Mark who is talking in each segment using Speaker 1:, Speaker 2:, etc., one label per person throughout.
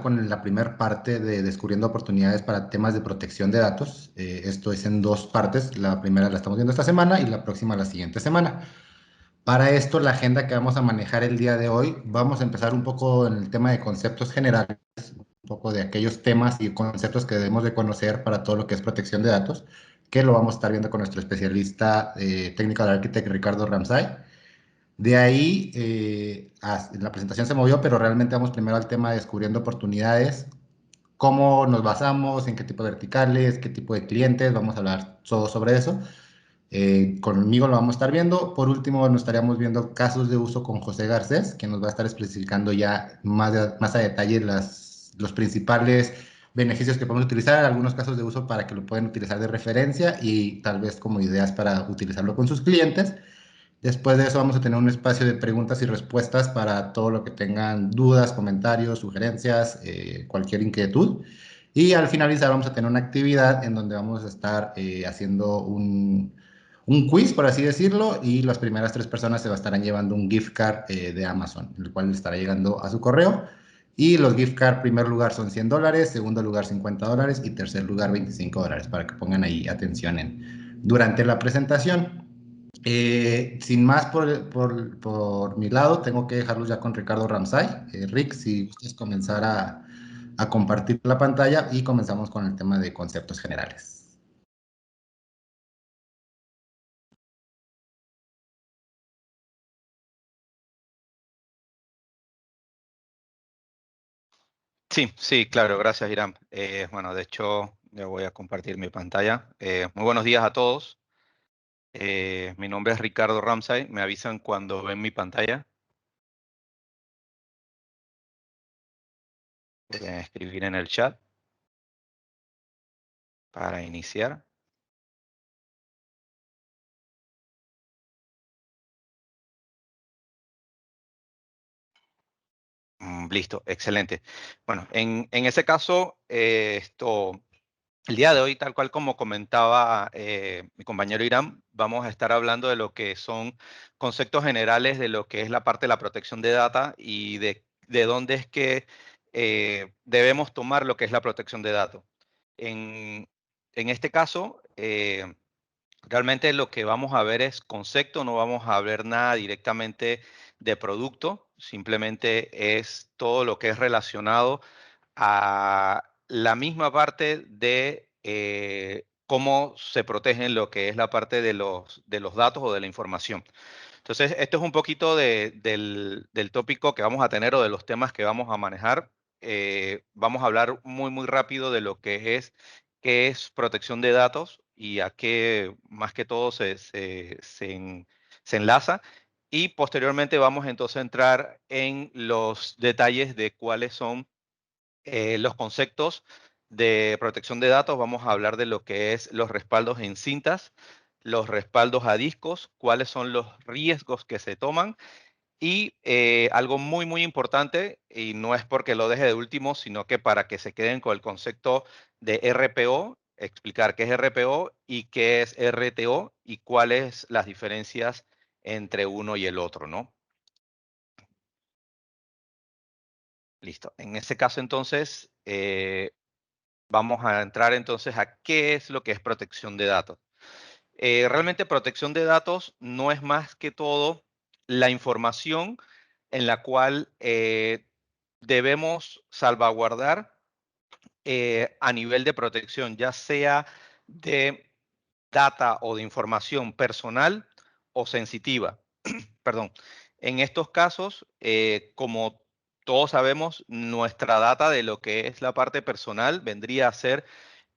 Speaker 1: con la primera parte de Descubriendo Oportunidades para temas de protección de datos. Esto es en dos partes. La primera la estamos viendo esta semana y la próxima la siguiente semana. Para esto, la agenda que vamos a manejar el día de hoy, vamos a empezar un poco en el tema de conceptos generales, un poco de aquellos temas y conceptos que debemos de conocer para todo lo que es protección de datos, que lo vamos a estar viendo con nuestro especialista Technical Architect Ricardo Ramsay. De ahí, la presentación se movió, pero realmente vamos primero al tema de descubriendo oportunidades, cómo nos basamos, en qué tipo de verticales, qué tipo de clientes, vamos a hablar todo sobre eso. Conmigo lo vamos a estar viendo. Por último, nos estaríamos viendo casos de uso con José Garcés, que nos va a estar especificando ya más a detalle los principales beneficios que podemos utilizar, algunos casos de uso para que lo puedan utilizar de referencia y tal vez como ideas para utilizarlo con sus clientes. Después de eso vamos a tener un espacio de preguntas y respuestas para todo lo que tengan dudas, comentarios, sugerencias, cualquier inquietud. Y al finalizar vamos a tener una actividad en donde vamos a estar haciendo un quiz, por así decirlo, y las primeras tres personas se estarán llevando un gift card de Amazon, el cual estará llegando a su correo. Y los gift card, primer lugar son $100, segundo lugar $50 y tercer lugar $25, para que pongan ahí atención durante la presentación. Sin más por mi lado, tengo que dejarlos ya con Ricardo Ramsay. Rick, si gustas comenzar a compartir la pantalla y comenzamos con el tema de conceptos generales.
Speaker 2: Sí, sí, claro, gracias, Irán. Bueno, de hecho, ya voy a compartir mi pantalla. Muy buenos días a todos. Mi nombre es Ricardo Ramsay. Me avisan cuando ven mi pantalla. Pueden escribir en el chat para iniciar. Listo, excelente. Bueno, en ese caso, el día de hoy, tal cual como comentaba mi compañero Irán, vamos a estar hablando de lo que son conceptos generales de lo que es la parte de la protección de data y de dónde es que debemos tomar lo que es la protección de datos. En este caso, realmente lo que vamos a ver es concepto, no vamos a ver nada directamente de producto, simplemente es todo lo que es relacionado a la misma parte de cómo se protegen lo que es la parte de los datos o de la información. Entonces, esto es un poquito del tópico que vamos a tener o de los temas que vamos a manejar. Vamos a hablar muy rápido de lo que es qué es protección de datos y a qué más que todo se enlaza. Y posteriormente vamos entonces a entrar en los detalles de cuáles son los conceptos de protección de datos. Vamos a hablar de lo que es los respaldos en cintas, los respaldos a discos, cuáles son los riesgos que se toman y algo muy importante, y no es porque lo deje de último, sino que para que se queden con el concepto de RPO, explicar qué es RPO y qué es RTO y cuáles las diferencias entre uno y el otro, ¿no? Listo. En este caso, entonces, vamos a entrar entonces a qué es lo que es protección de datos. Realmente protección de datos no es más que todo la información en la cual debemos salvaguardar a nivel de protección, ya sea de data o de información personal o sensitiva. Perdón. En estos casos, como todos sabemos, nuestra data de lo que es la parte personal vendría a ser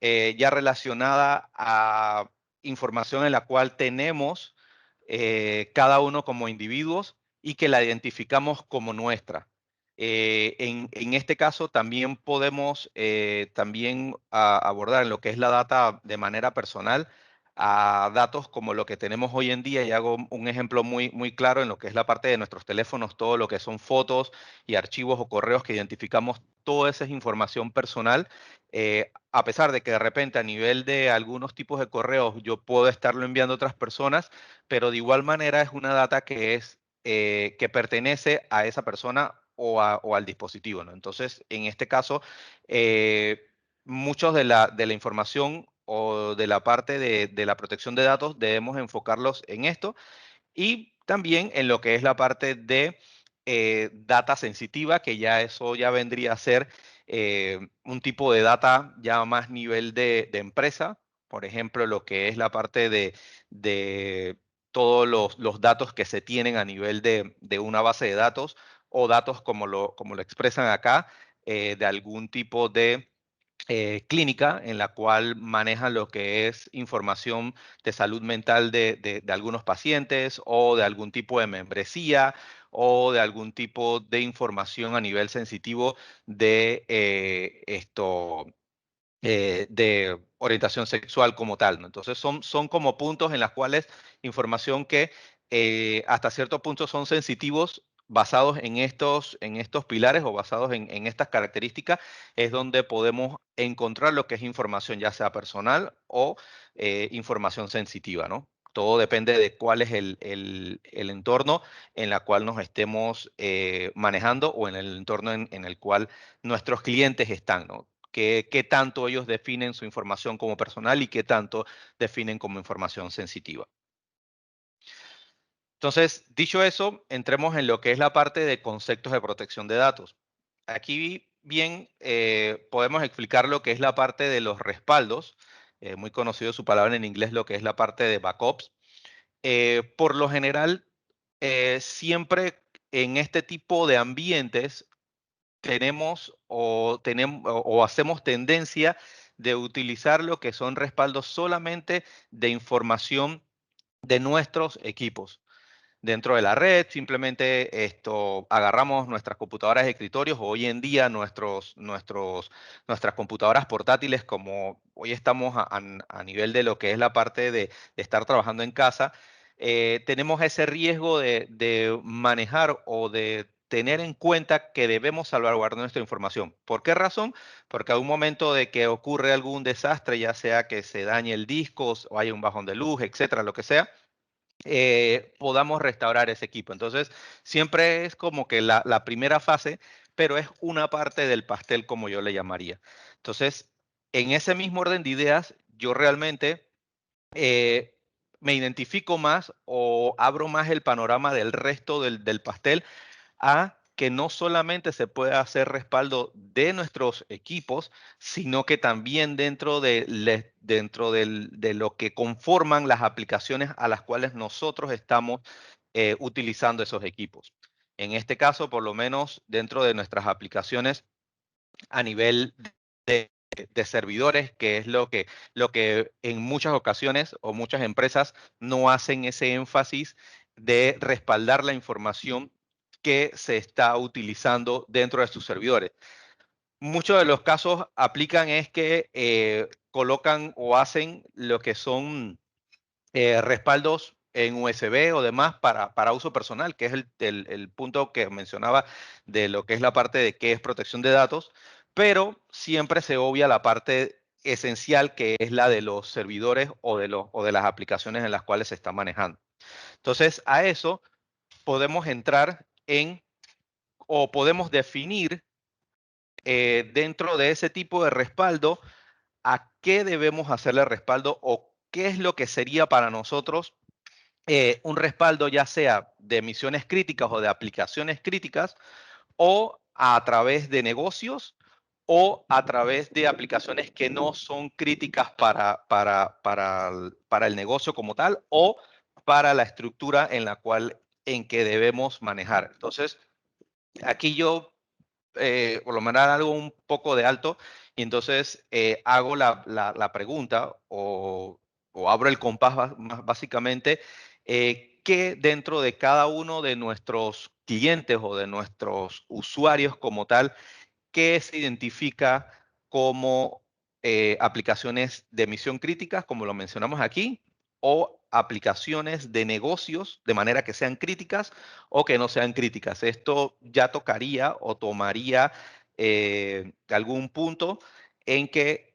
Speaker 2: ya relacionada a información en la cual tenemos cada uno como individuos y que la identificamos como nuestra. En este caso también podemos también abordar en lo que es la data de manera personal a datos como lo que tenemos hoy en día, y hago un ejemplo muy claro en lo que es la parte de nuestros teléfonos, todo lo que son fotos y archivos o correos que identificamos, toda esa es información personal. A pesar de que de repente a nivel de algunos tipos de correos yo puedo estarlo enviando a otras personas, pero de igual manera es una data que pertenece a esa persona o al dispositivo, ¿no? Entonces, en este caso, muchos de la información o de la parte de la protección de datos debemos enfocarlos en esto y también en lo que es la parte de data sensitiva, que ya eso ya vendría a ser un tipo de data ya más nivel de empresa. Por ejemplo, lo que es la parte de todos los datos que se tienen a nivel de una base de datos o datos como lo expresan acá, de algún tipo de clínica en la cual manejan lo que es información de salud mental de algunos pacientes o de algún tipo de membresía o de algún tipo de información a nivel sensitivo de orientación sexual como tal, ¿no? Entonces son como puntos en los cuales información que hasta cierto punto son sensitivos basados en estos pilares o basados en estas características, es donde podemos encontrar lo que es información ya sea personal o información sensitiva, ¿no? Todo depende de cuál es el entorno en el cual nos estemos manejando o en el entorno en el cual nuestros clientes están, ¿no? Qué tanto ellos definen su información como personal y qué tanto definen como información sensitiva. Entonces, dicho eso, entremos en lo que es la parte de conceptos de protección de datos. Aquí bien podemos explicar lo que es la parte de los respaldos, muy conocido su palabra en inglés, lo que es la parte de backups. Por lo general, siempre en este tipo de ambientes tenemos o hacemos tendencia de utilizar lo que son respaldos solamente de información de nuestros equipos. Dentro de la red, simplemente agarramos nuestras computadoras de escritorios, o hoy en día nuestras computadoras portátiles, como hoy estamos a nivel de lo que es la parte de estar trabajando en casa, tenemos ese riesgo de manejar o de tener en cuenta que debemos salvaguardar nuestra información. ¿Por qué razón? Porque a un momento de que ocurre algún desastre, ya sea que se dañe el disco o haya un bajón de luz, etcétera, lo que sea, podamos restaurar ese equipo. Entonces, siempre es como que la primera fase, pero es una parte del pastel, como yo le llamaría. Entonces, en ese mismo orden de ideas, yo realmente eh, me identifico más o abro más el panorama del resto del pastel a que no solamente se puede hacer respaldo de nuestros equipos, sino que también dentro de lo que conforman las aplicaciones a las cuales nosotros estamos utilizando esos equipos. En este caso, por lo menos dentro de nuestras aplicaciones a nivel de servidores, que es lo que en muchas ocasiones o muchas empresas no hacen ese énfasis de respaldar la información que se está utilizando dentro de sus servidores. Muchos de los casos aplican es que colocan o hacen lo que son respaldos en USB o demás para uso personal, que es el punto que mencionaba de lo que es la parte de qué es protección de datos, pero siempre se obvia la parte esencial que es la de los servidores o de las aplicaciones en las cuales se está manejando. Entonces, a eso podemos entrar o podemos definir dentro de ese tipo de respaldo a qué debemos hacerle respaldo o qué es lo que sería para nosotros un respaldo, ya sea de misiones críticas o de aplicaciones críticas, o a través de negocios o a través de aplicaciones que no son críticas para el negocio como tal o para la estructura en que debemos manejar. Entonces, aquí yo por lo menos algo un poco de alto, y entonces hago la pregunta o abro el compás básicamente, que dentro de cada uno de nuestros clientes o de nuestros usuarios como tal, que se identifica como aplicaciones de misión críticas, como lo mencionamos aquí, o aplicaciones de negocios de manera que sean críticas o que no sean críticas. Esto ya tocaría o tomaría algún punto en que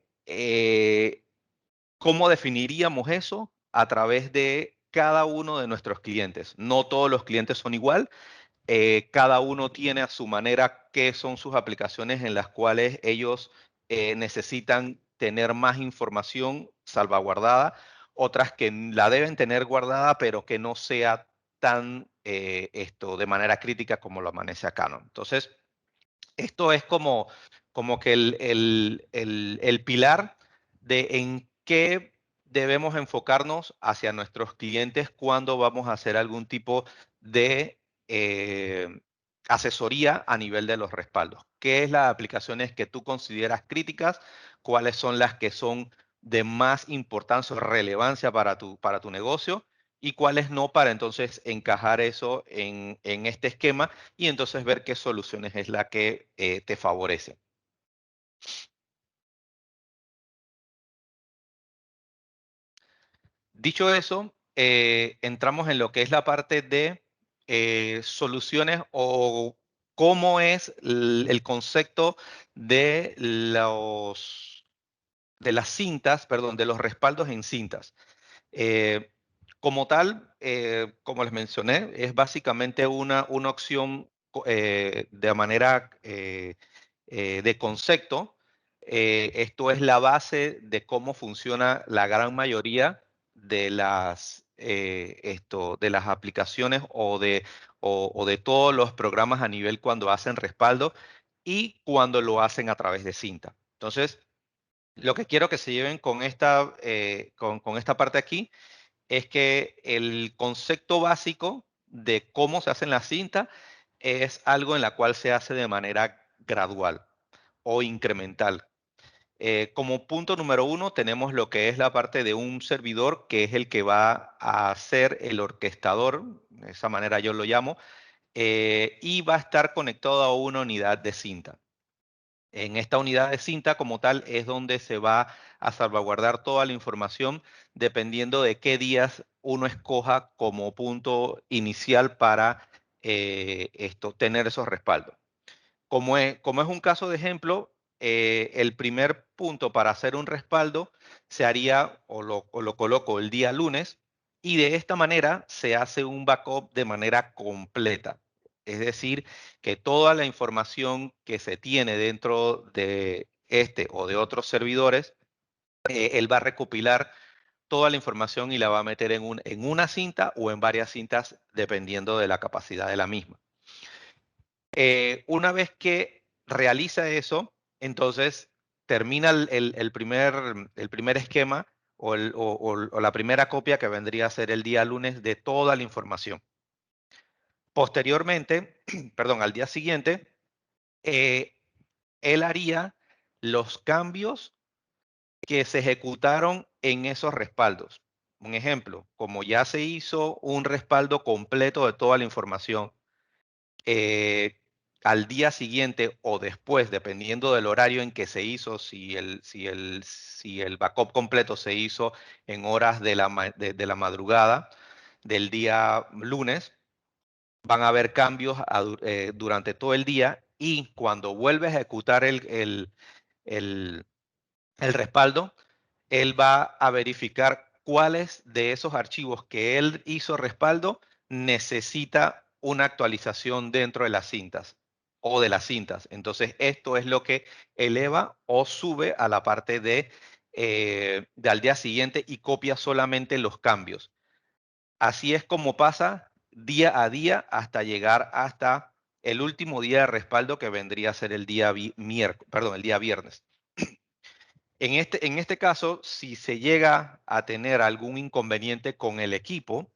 Speaker 2: cómo definiríamos eso a través de cada uno de nuestros clientes. No todos los clientes son igual Cada uno tiene a su manera qué son sus aplicaciones en las cuales ellos necesitan tener más información salvaguardada, otras que la deben tener guardada, pero que no sea tan de manera crítica como lo amanece acá, ¿no? Entonces, esto es como que el pilar de en qué debemos enfocarnos hacia nuestros clientes cuando vamos a hacer algún tipo de eh, asesoría a nivel de los respaldos. ¿Qué es las aplicaciones que tú consideras críticas? ¿Cuáles son las que son de más importancia o relevancia para tu negocio? ¿Y cuáles no, para entonces encajar eso en este esquema y entonces ver qué soluciones es la que te favorece? Dicho eso, entramos en lo que es la parte de soluciones o cómo es el concepto de de las cintas, perdón, de los respaldos en cintas. Eh, Como tal, como les mencioné, es básicamente una opción de manera de concepto. Esto es la base de cómo funciona la gran mayoría de de las aplicaciones o de todos los programas a nivel cuando hacen respaldo y cuando lo hacen a través de cinta. Entonces, lo que quiero que se lleven con con esta parte aquí es que el concepto básico de cómo se hacen las cintas es algo en la cual se hace de manera gradual o incremental. Como punto número uno tenemos lo que es la parte de un servidor que es el que va a ser el orquestador, de esa manera yo lo llamo, y va a estar conectado a una unidad de cinta. En esta unidad de cinta como tal es donde se va a salvaguardar toda la información dependiendo de qué días uno escoja como punto inicial para tener esos respaldos. Como es un caso de ejemplo, el primer punto para hacer un respaldo se haría o lo coloco el día lunes y de esta manera se hace un backup de manera completa. Es decir, que toda la información que se tiene dentro de este o de otros servidores, él va a recopilar toda la información y la va a meter en una cinta o en varias cintas dependiendo de la capacidad de la misma. Una vez que realiza eso, entonces termina el primer esquema o la primera copia que vendría a ser el día lunes de toda la información. Posteriormente, perdón, al día siguiente, eh, él haría los cambios que se ejecutaron en esos respaldos. Un ejemplo, como ya se hizo un respaldo completo de toda la información, eh, al día siguiente o después, dependiendo del horario en que se hizo, si el backup completo se hizo en horas de de la madrugada del día lunes, van a haber cambios durante todo el día y cuando vuelve a ejecutar el el respaldo, él va a verificar cuáles de esos archivos que él hizo respaldo necesita una actualización dentro de las cintas o de las cintas. Entonces, esto es lo que eleva o sube a la parte de al día siguiente y copia solamente los cambios. Así es como pasa día a día hasta llegar hasta el último día de respaldo que vendría a ser el día, el día viernes. En este caso, si se llega a tener algún inconveniente con el equipo,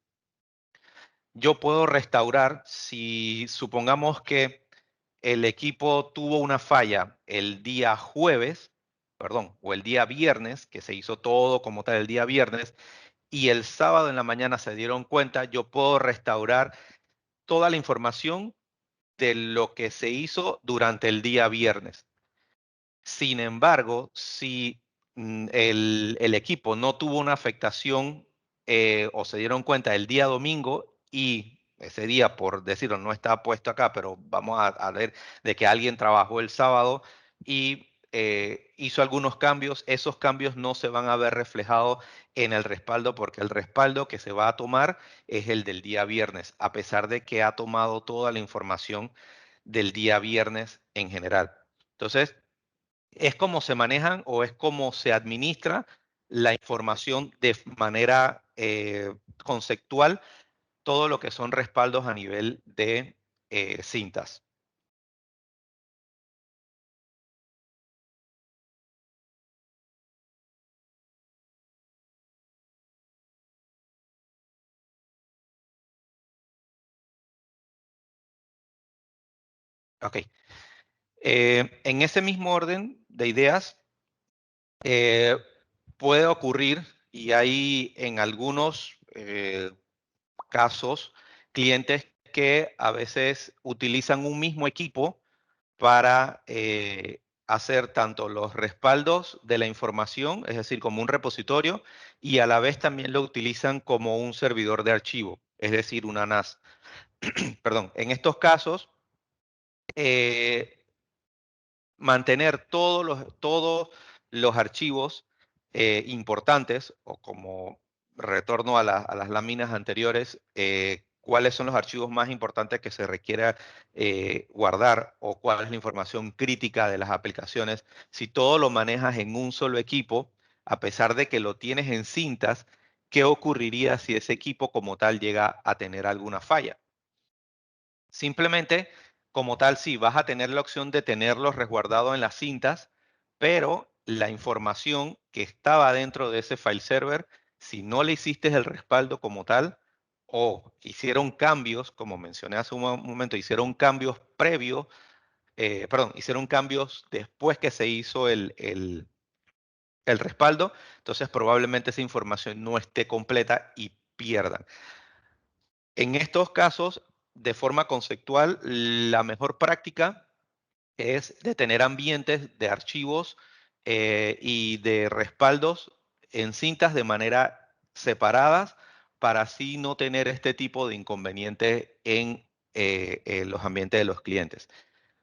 Speaker 2: yo puedo restaurar si supongamos que el equipo tuvo una falla el día jueves, perdón, o el día viernes, que se hizo todo como tal el día viernes, y el sábado en la mañana se dieron cuenta, yo puedo restaurar toda la información de lo que se hizo durante el día viernes. Sin embargo, si el equipo no tuvo una afectación o se dieron cuenta el día domingo y ese día, por decirlo, no está puesto acá, pero vamos a ver de que alguien trabajó el sábado y hizo algunos cambios. Esos cambios no se van a ver reflejados en el respaldo porque el respaldo que se va a tomar es el del día viernes, a pesar de que ha tomado toda la información del día viernes en general. Entonces, es como se manejan o es como se administra la información de manera conceptual, todo lo que son respaldos a nivel de cintas. Ok. En ese mismo orden de ideas, eh, puede ocurrir, y hay en algunos casos, clientes que a veces utilizan un mismo equipo para hacer tanto los respaldos de la información, es decir, como un repositorio, y a la vez también lo utilizan como un servidor de archivo, es decir, una NAS. Perdón, en estos casos, eh, mantener todos los archivos importantes, o como retorno a las láminas anteriores, cuáles son los archivos más importantes que se requiera guardar o cuál es la información crítica de las aplicaciones. Si todo lo manejas en un solo equipo, a pesar de que lo tienes en cintas, ¿qué ocurriría si ese equipo como tal llega a tener alguna falla? Simplemente, como tal, sí, vas a tener la opción de tenerlos resguardados en las cintas, pero la información que estaba dentro de ese file server, si no le hiciste el respaldo como tal, o hicieron cambios, como mencioné hace un momento, hicieron cambios previos, perdón, hicieron cambios después que se hizo el respaldo, entonces probablemente esa información no esté completa y pierdan. En estos casos, de forma conceptual, la mejor práctica es de tener ambientes de archivos y de respaldos en cintas de manera separadas para así no tener este tipo de inconvenientes en los ambientes de los clientes.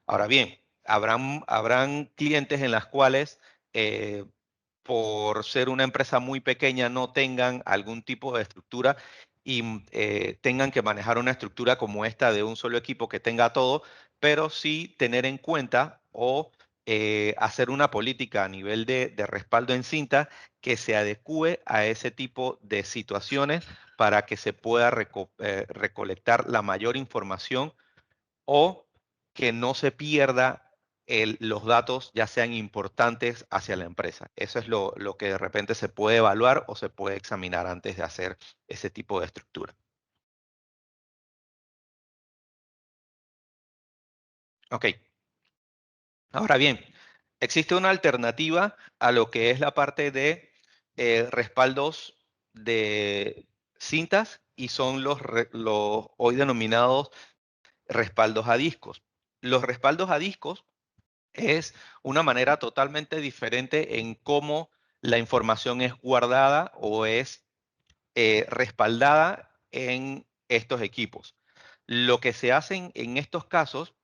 Speaker 2: Ahora bien, habrán clientes en las cuales eh, por ser una empresa muy pequeña no tengan algún tipo de estructura y tengan que manejar una estructura como esta de un solo equipo que tenga todo, pero sí tener en cuenta o hacer una política a nivel de respaldo en cinta que se adecue a ese tipo de situaciones para que se pueda recolectar la mayor información o que no se pierda los datos ya sean importantes hacia la empresa. Eso es lo que de repente se puede evaluar o se puede examinar antes de hacer ese tipo de estructura. Ok, ahora bien, existe una alternativa a lo que es la parte de respaldos de cintas y son los hoy denominados respaldos a discos. Los respaldos a discos es una manera totalmente diferente en cómo la información es guardada o es respaldada en estos equipos. Lo que se hace en estos casos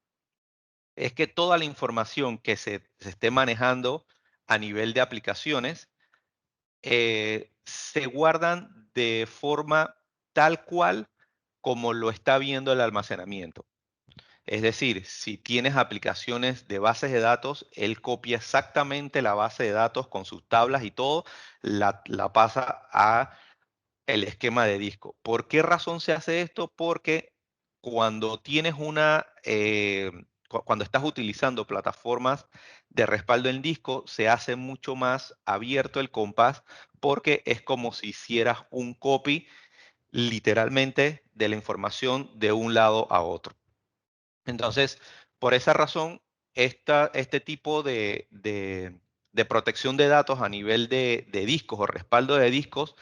Speaker 2: es que toda la información que se esté manejando a nivel de aplicaciones se guardan de forma tal cual como lo está viendo el almacenamiento. Es decir, si tienes aplicaciones de bases de datos, él copia exactamente la base de datos con sus tablas y todo, la pasa a el esquema de disco. ¿Por qué razón se hace esto? Porque cuando tienes cuando estás utilizando plataformas de respaldo en disco, se hace mucho más abierto el compás porque es como si hicieras un copy literalmente de la información de un lado a otro. Entonces, por esa razón, este tipo de protección de datos a nivel de discos o respaldo de discos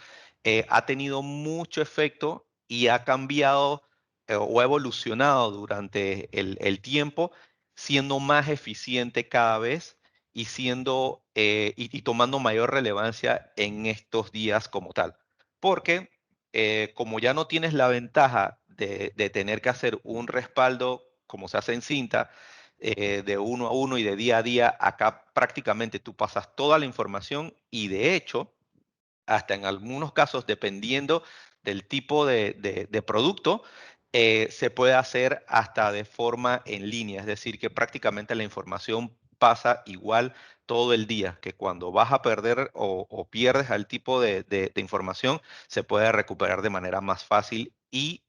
Speaker 2: ha tenido mucho efecto y ha cambiado o ha evolucionado durante el tiempo, siendo más eficiente cada vez y y tomando mayor relevancia en estos días como tal. Porque como ya no tienes la ventaja de tener que hacer un respaldo como se hace en cinta, de uno a uno y de día a día. Acá prácticamente tú pasas toda la información y de hecho, hasta en algunos casos, dependiendo del tipo de producto, se puede hacer hasta de forma en línea, es decir, que prácticamente la información pasa igual todo el día, que cuando vas a perder o pierdes al tipo de información, se puede recuperar de manera más fácil y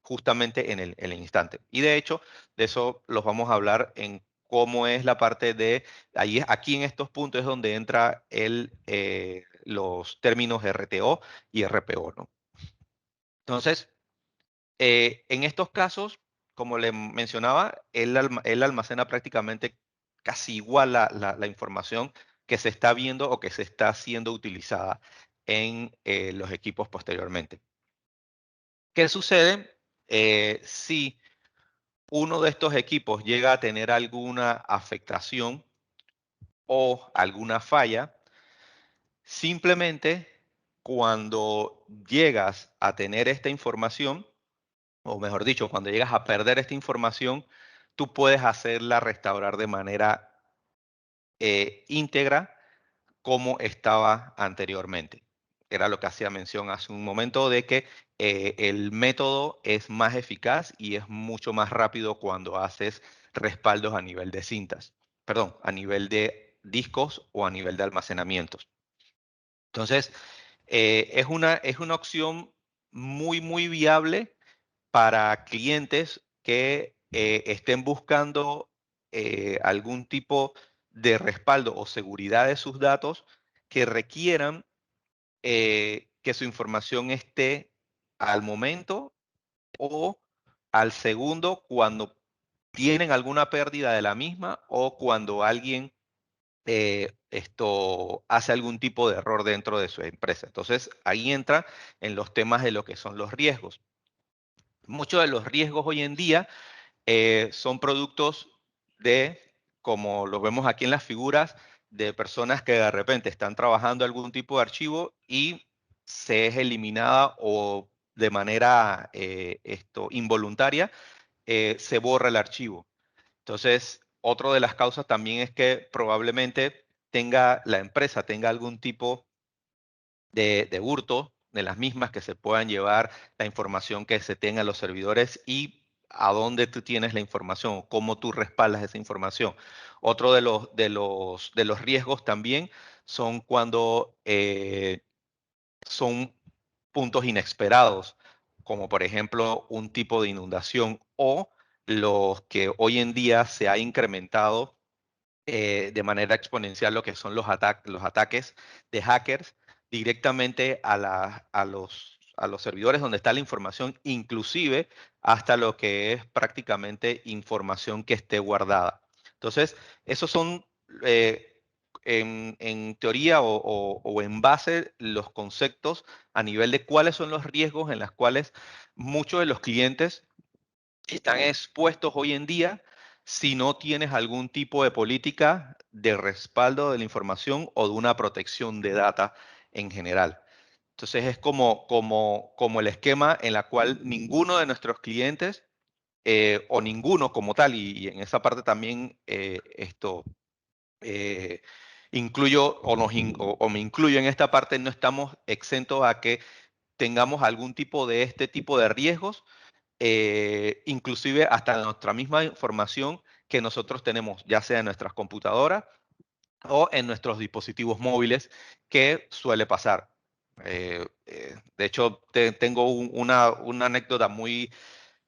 Speaker 2: justamente en el instante. Y de hecho, de eso los vamos a hablar en cómo es la parte de, ahí, aquí en estos puntos es donde entra los términos RTO y RPO, ¿no? Entonces, en estos casos, como le mencionaba, él almacena prácticamente casi igual la información que se está viendo o que se está siendo utilizada en los equipos posteriormente. ¿Qué sucede si uno de estos equipos llega a tener alguna afectación o alguna falla? Simplemente cuando llegas a tener esta información, o mejor dicho, cuando llegas a perder esta información, tú puedes hacerla restaurar de manera íntegra como estaba anteriormente. Era lo que hacía mención hace un momento de que el método es más eficaz y es mucho más rápido cuando haces respaldos a nivel de cintas, perdón, a nivel de discos o a nivel de almacenamientos. Entonces, es una opción muy, muy viable para clientes que estén buscando algún tipo de respaldo o seguridad de sus datos que requieran que su información esté al momento o al segundo cuando tienen alguna pérdida de la misma o cuando alguien esto hace algún tipo de error dentro de su empresa. Entonces, ahí entra en los temas de lo que son los riesgos. Muchos de los riesgos hoy en día son productos de, como lo vemos aquí en las figuras, de personas que de repente están trabajando algún tipo de archivo y se es eliminada o de manera involuntaria, se borra el archivo. Entonces, otra de las causas también es que probablemente la empresa tenga algún tipo de hurto de las mismas, que se puedan llevar la información que se tenga en los servidores y a dónde tú tienes la información o cómo tú respaldas esa información. Otro de los riesgos también son cuando son puntos inesperados, como por ejemplo un tipo de inundación o los que hoy en día se ha incrementado de manera exponencial lo que son los ataques de hackers directamente a los servidores donde está la información, inclusive hasta lo que es prácticamente información que esté guardada. Entonces, esos son en teoría o en base los conceptos a nivel de cuáles son los riesgos en los cuales muchos de los clientes están expuestos hoy en día si no tienes algún tipo de política de respaldo de la información o de una protección de data en general. Entonces es como el esquema en la cual ninguno de nuestros clientes o ninguno como tal, y en esa parte también eh, incluyo o me incluyo en esta parte, no estamos exentos a que tengamos algún tipo de este tipo de riesgos inclusive hasta nuestra misma información que nosotros tenemos, ya sea en nuestras computadoras o en nuestros dispositivos móviles, que suele pasar. De hecho, tengo una anécdota muy,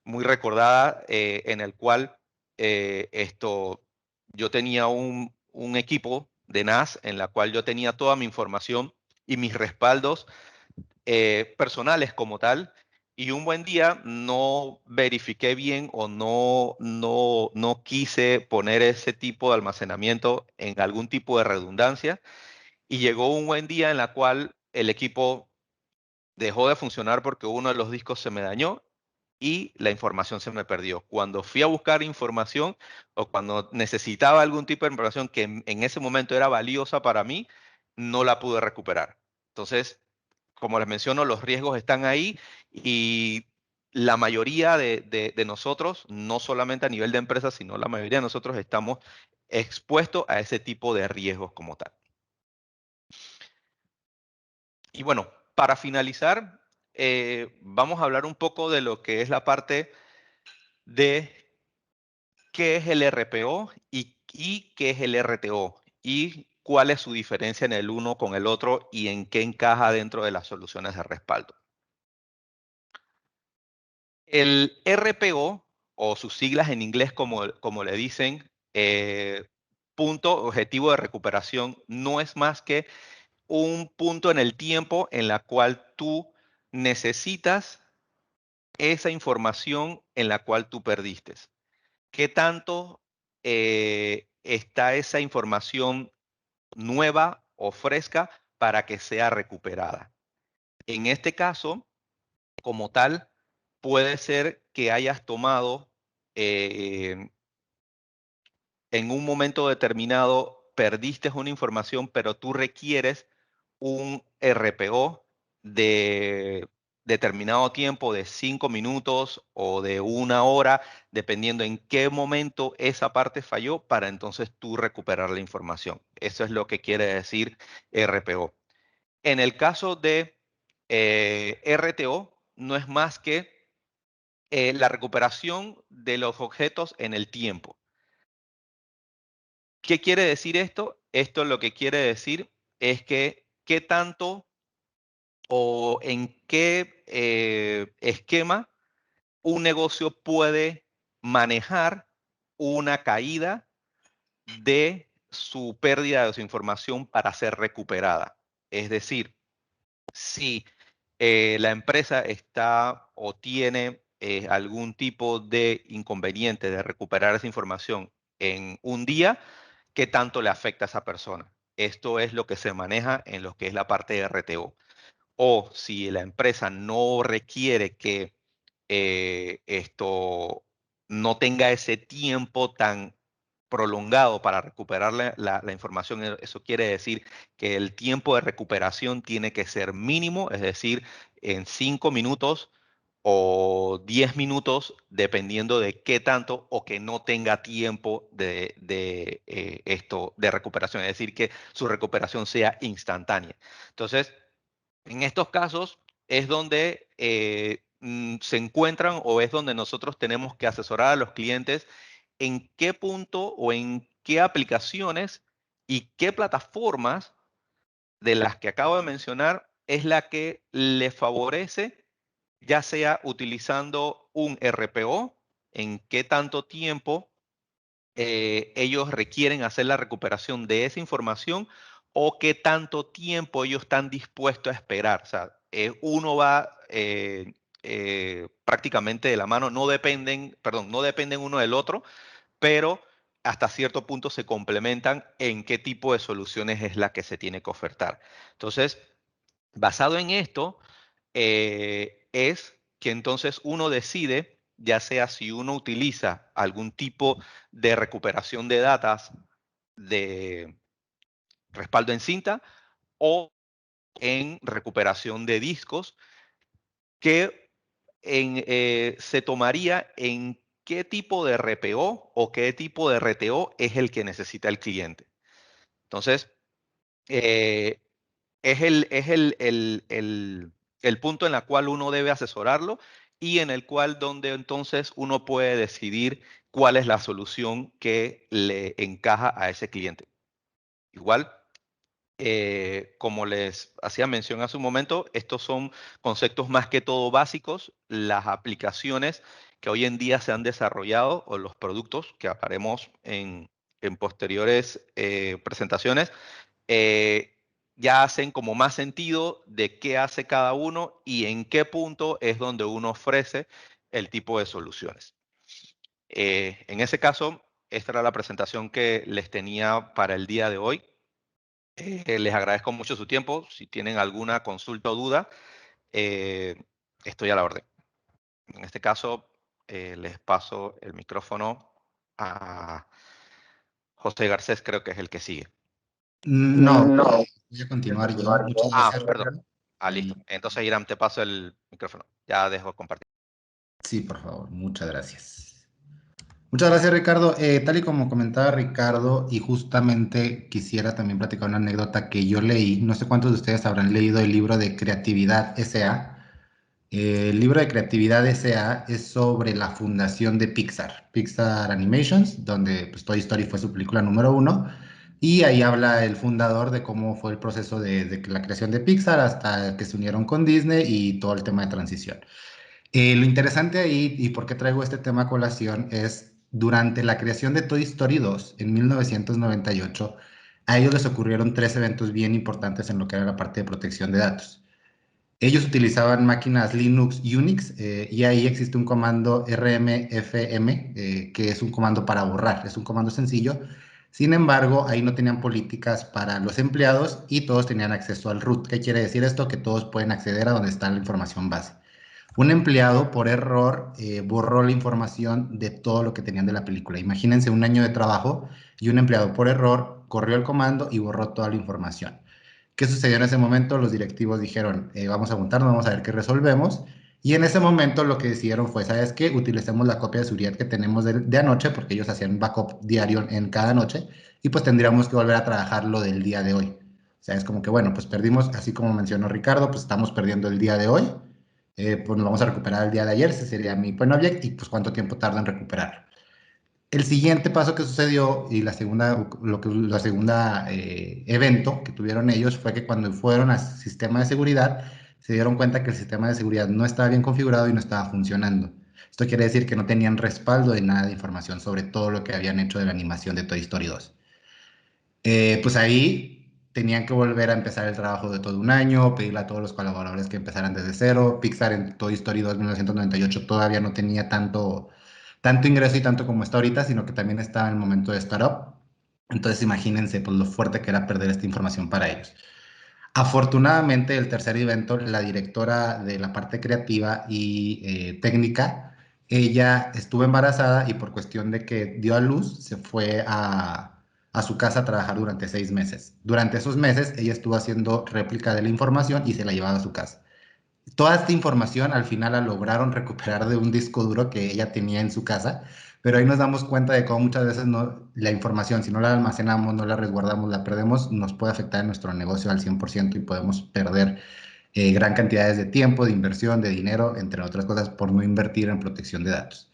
Speaker 2: muy recordada en el cual yo tenía un equipo de NAS en la cual yo tenía toda mi información y mis respaldos personales como tal, y un buen día no verifiqué bien o no quise poner ese tipo de almacenamiento en algún tipo de redundancia, y llegó un buen día en la cual el equipo dejó de funcionar porque uno de los discos se me dañó y la información se me perdió. Cuando fui a buscar información o cuando necesitaba algún tipo de información que en ese momento era valiosa para mí, no la pude recuperar. Entonces, como les menciono, los riesgos están ahí y la mayoría de nosotros, no solamente a nivel de empresa, sino la mayoría de nosotros estamos expuestos a ese tipo de riesgos como tal. Y bueno, para finalizar, vamos a hablar un poco de lo que es la parte de qué es el RPO y qué es el RTO y cuál es su diferencia en el uno con el otro y en qué encaja dentro de las soluciones de respaldo. El RPO, o sus siglas en inglés como le dicen, punto objetivo de recuperación, no es más que un punto en el tiempo en la cual tú necesitas esa información en la cual tú perdiste. ¿Qué tanto está esa información nueva o fresca para que sea recuperada? En este caso, como tal, puede ser que hayas tomado eh, en un momento determinado, perdiste una información, pero tú requieres un RPO de determinado tiempo, de 5 minutos o de 1 hora, dependiendo en qué momento esa parte falló, para entonces tú recuperar la información. Eso es lo que quiere decir RPO. En el caso de RTO, no es más que la recuperación de los objetos en el tiempo. ¿Qué quiere decir esto? Esto lo que quiere decir es que qué tanto o en qué esquema un negocio puede manejar una caída de su pérdida de su información para ser recuperada. Es decir, si la empresa está o tiene algún tipo de inconveniente de recuperar esa información en un día, ¿qué tanto le afecta a esa persona? Esto es lo que se maneja en lo que es la parte de RTO. O si la empresa no requiere que esto no tenga ese tiempo tan prolongado para recuperar la información, eso quiere decir que el tiempo de recuperación tiene que ser mínimo, es decir, en 5 minutos o 10 minutos, dependiendo de qué tanto o que no tenga tiempo de recuperación, es decir, que su recuperación sea instantánea. Entonces, en estos casos es donde se encuentran o es donde nosotros tenemos que asesorar a los clientes en qué punto o en qué aplicaciones y qué plataformas de las que acabo de mencionar es la que le favorece, ya sea utilizando un RPO, en qué tanto tiempo ellos requieren hacer la recuperación de esa información o qué tanto tiempo ellos están dispuestos a esperar. O sea, uno va prácticamente de la mano, no dependen, perdón, no dependen uno del otro, pero hasta cierto punto se complementan en qué tipo de soluciones es la que se tiene que ofertar. Entonces, basado en esto, es que entonces uno decide, ya sea si uno utiliza algún tipo de recuperación de datos de respaldo en cinta o en recuperación de discos, que se tomaría en qué tipo de RPO o qué tipo de RTO es el que necesita el cliente. Entonces, eh, es el punto en el cual uno debe asesorarlo y en el cual donde entonces uno puede decidir cuál es la solución que le encaja a ese cliente. Igual, como les hacía mención hace un momento, estos son conceptos más que todo básicos. Las aplicaciones que hoy en día se han desarrollado o los productos que hablaremos en posteriores presentaciones, eh, ya hacen como más sentido de qué hace cada uno y en qué punto es donde uno ofrece el tipo de soluciones. En ese caso, esta era la presentación que les tenía para el día de hoy. Les agradezco mucho su tiempo. Si tienen alguna consulta o duda, eh, estoy a la orden. En este caso, les paso el micrófono a José Garcés, creo que es el que sigue.
Speaker 1: No,
Speaker 3: No,
Speaker 1: voy a continuar yo. Muchas
Speaker 2: Ah,
Speaker 1: gracias,
Speaker 2: perdón.
Speaker 1: Roberto.
Speaker 2: Ah, listo. Entonces, Irán, te paso el micrófono. Ya dejo compartir.
Speaker 1: Sí, por favor, muchas gracias. Muchas gracias, Ricardo. Tal y como comentaba Ricardo, y justamente quisiera también platicar una anécdota que yo leí. No sé cuántos de ustedes habrán leído el libro de Creatividad S.A. El libro de Creatividad S.A. es sobre la fundación de Pixar, Pixar Animations, donde pues, Toy Story fue su película número uno. Y ahí habla el fundador de cómo fue el proceso de la creación de Pixar hasta que se unieron con Disney y todo el tema de transición. Lo interesante ahí y por qué traigo este tema a colación es durante la creación de Toy Story 2 en 1998, a ellos les ocurrieron tres eventos bien importantes en lo que era la parte de protección de datos. Ellos utilizaban máquinas Linux Unix y ahí existe un comando RMFM, que es un comando para borrar, es un comando sencillo. Sin embargo, ahí no tenían políticas para los empleados y todos tenían acceso al root. ¿Qué quiere decir esto? Que todos pueden acceder a donde está la información base. Un empleado por error borró la información de todo lo que tenían de la película. Imagínense un año de trabajo y un empleado por error corrió el comando y borró toda la información. ¿Qué sucedió en ese momento? Los directivos dijeron, vamos a juntarnos, vamos a ver qué resolvemos. Y en ese momento lo que decidieron fue, ¿sabes qué? Utilicemos la copia de seguridad que tenemos de anoche, porque ellos hacían un backup diario en cada noche, y pues tendríamos que volver a trabajar lo del día de hoy. O sea, es como que, bueno, pues perdimos, así como mencionó Ricardo, pues estamos perdiendo el día de hoy, pues nos vamos a recuperar el día de ayer, ese sería mi point object, y pues cuánto tiempo tarda en recuperar. El siguiente paso que sucedió y la segunda evento que tuvieron ellos fue que cuando fueron al sistema de seguridad se dieron cuenta que el sistema de seguridad no estaba bien configurado y no estaba funcionando. Esto quiere decir que no tenían respaldo de nada de información sobre todo lo que habían hecho de la animación de Toy Story 2. Pues ahí tenían que volver a empezar el trabajo de todo un año, pedirle a todos los colaboradores que empezaran desde cero. Pixar en Toy Story 2 1998 todavía no tenía tanto ingreso y tanto como está ahorita, sino que también estaba en el momento de startup. Entonces imagínense pues, lo fuerte que era perder esta información para ellos. Afortunadamente, el tercer evento, la directora de la parte creativa y técnica, ella estuvo embarazada y por cuestión de que dio a luz, se fue a su casa a trabajar durante 6 meses. Durante esos meses, ella estuvo haciendo réplica de la información y se la llevaba a su casa. Toda esta información al final la lograron recuperar de un disco duro que ella tenía en su casa, pero ahí nos damos cuenta de cómo muchas veces la información, si no la almacenamos, no la resguardamos, la perdemos, nos puede afectar en nuestro negocio al 100% y podemos perder gran cantidades de tiempo, de inversión, de dinero, entre otras cosas, por no invertir en protección de datos.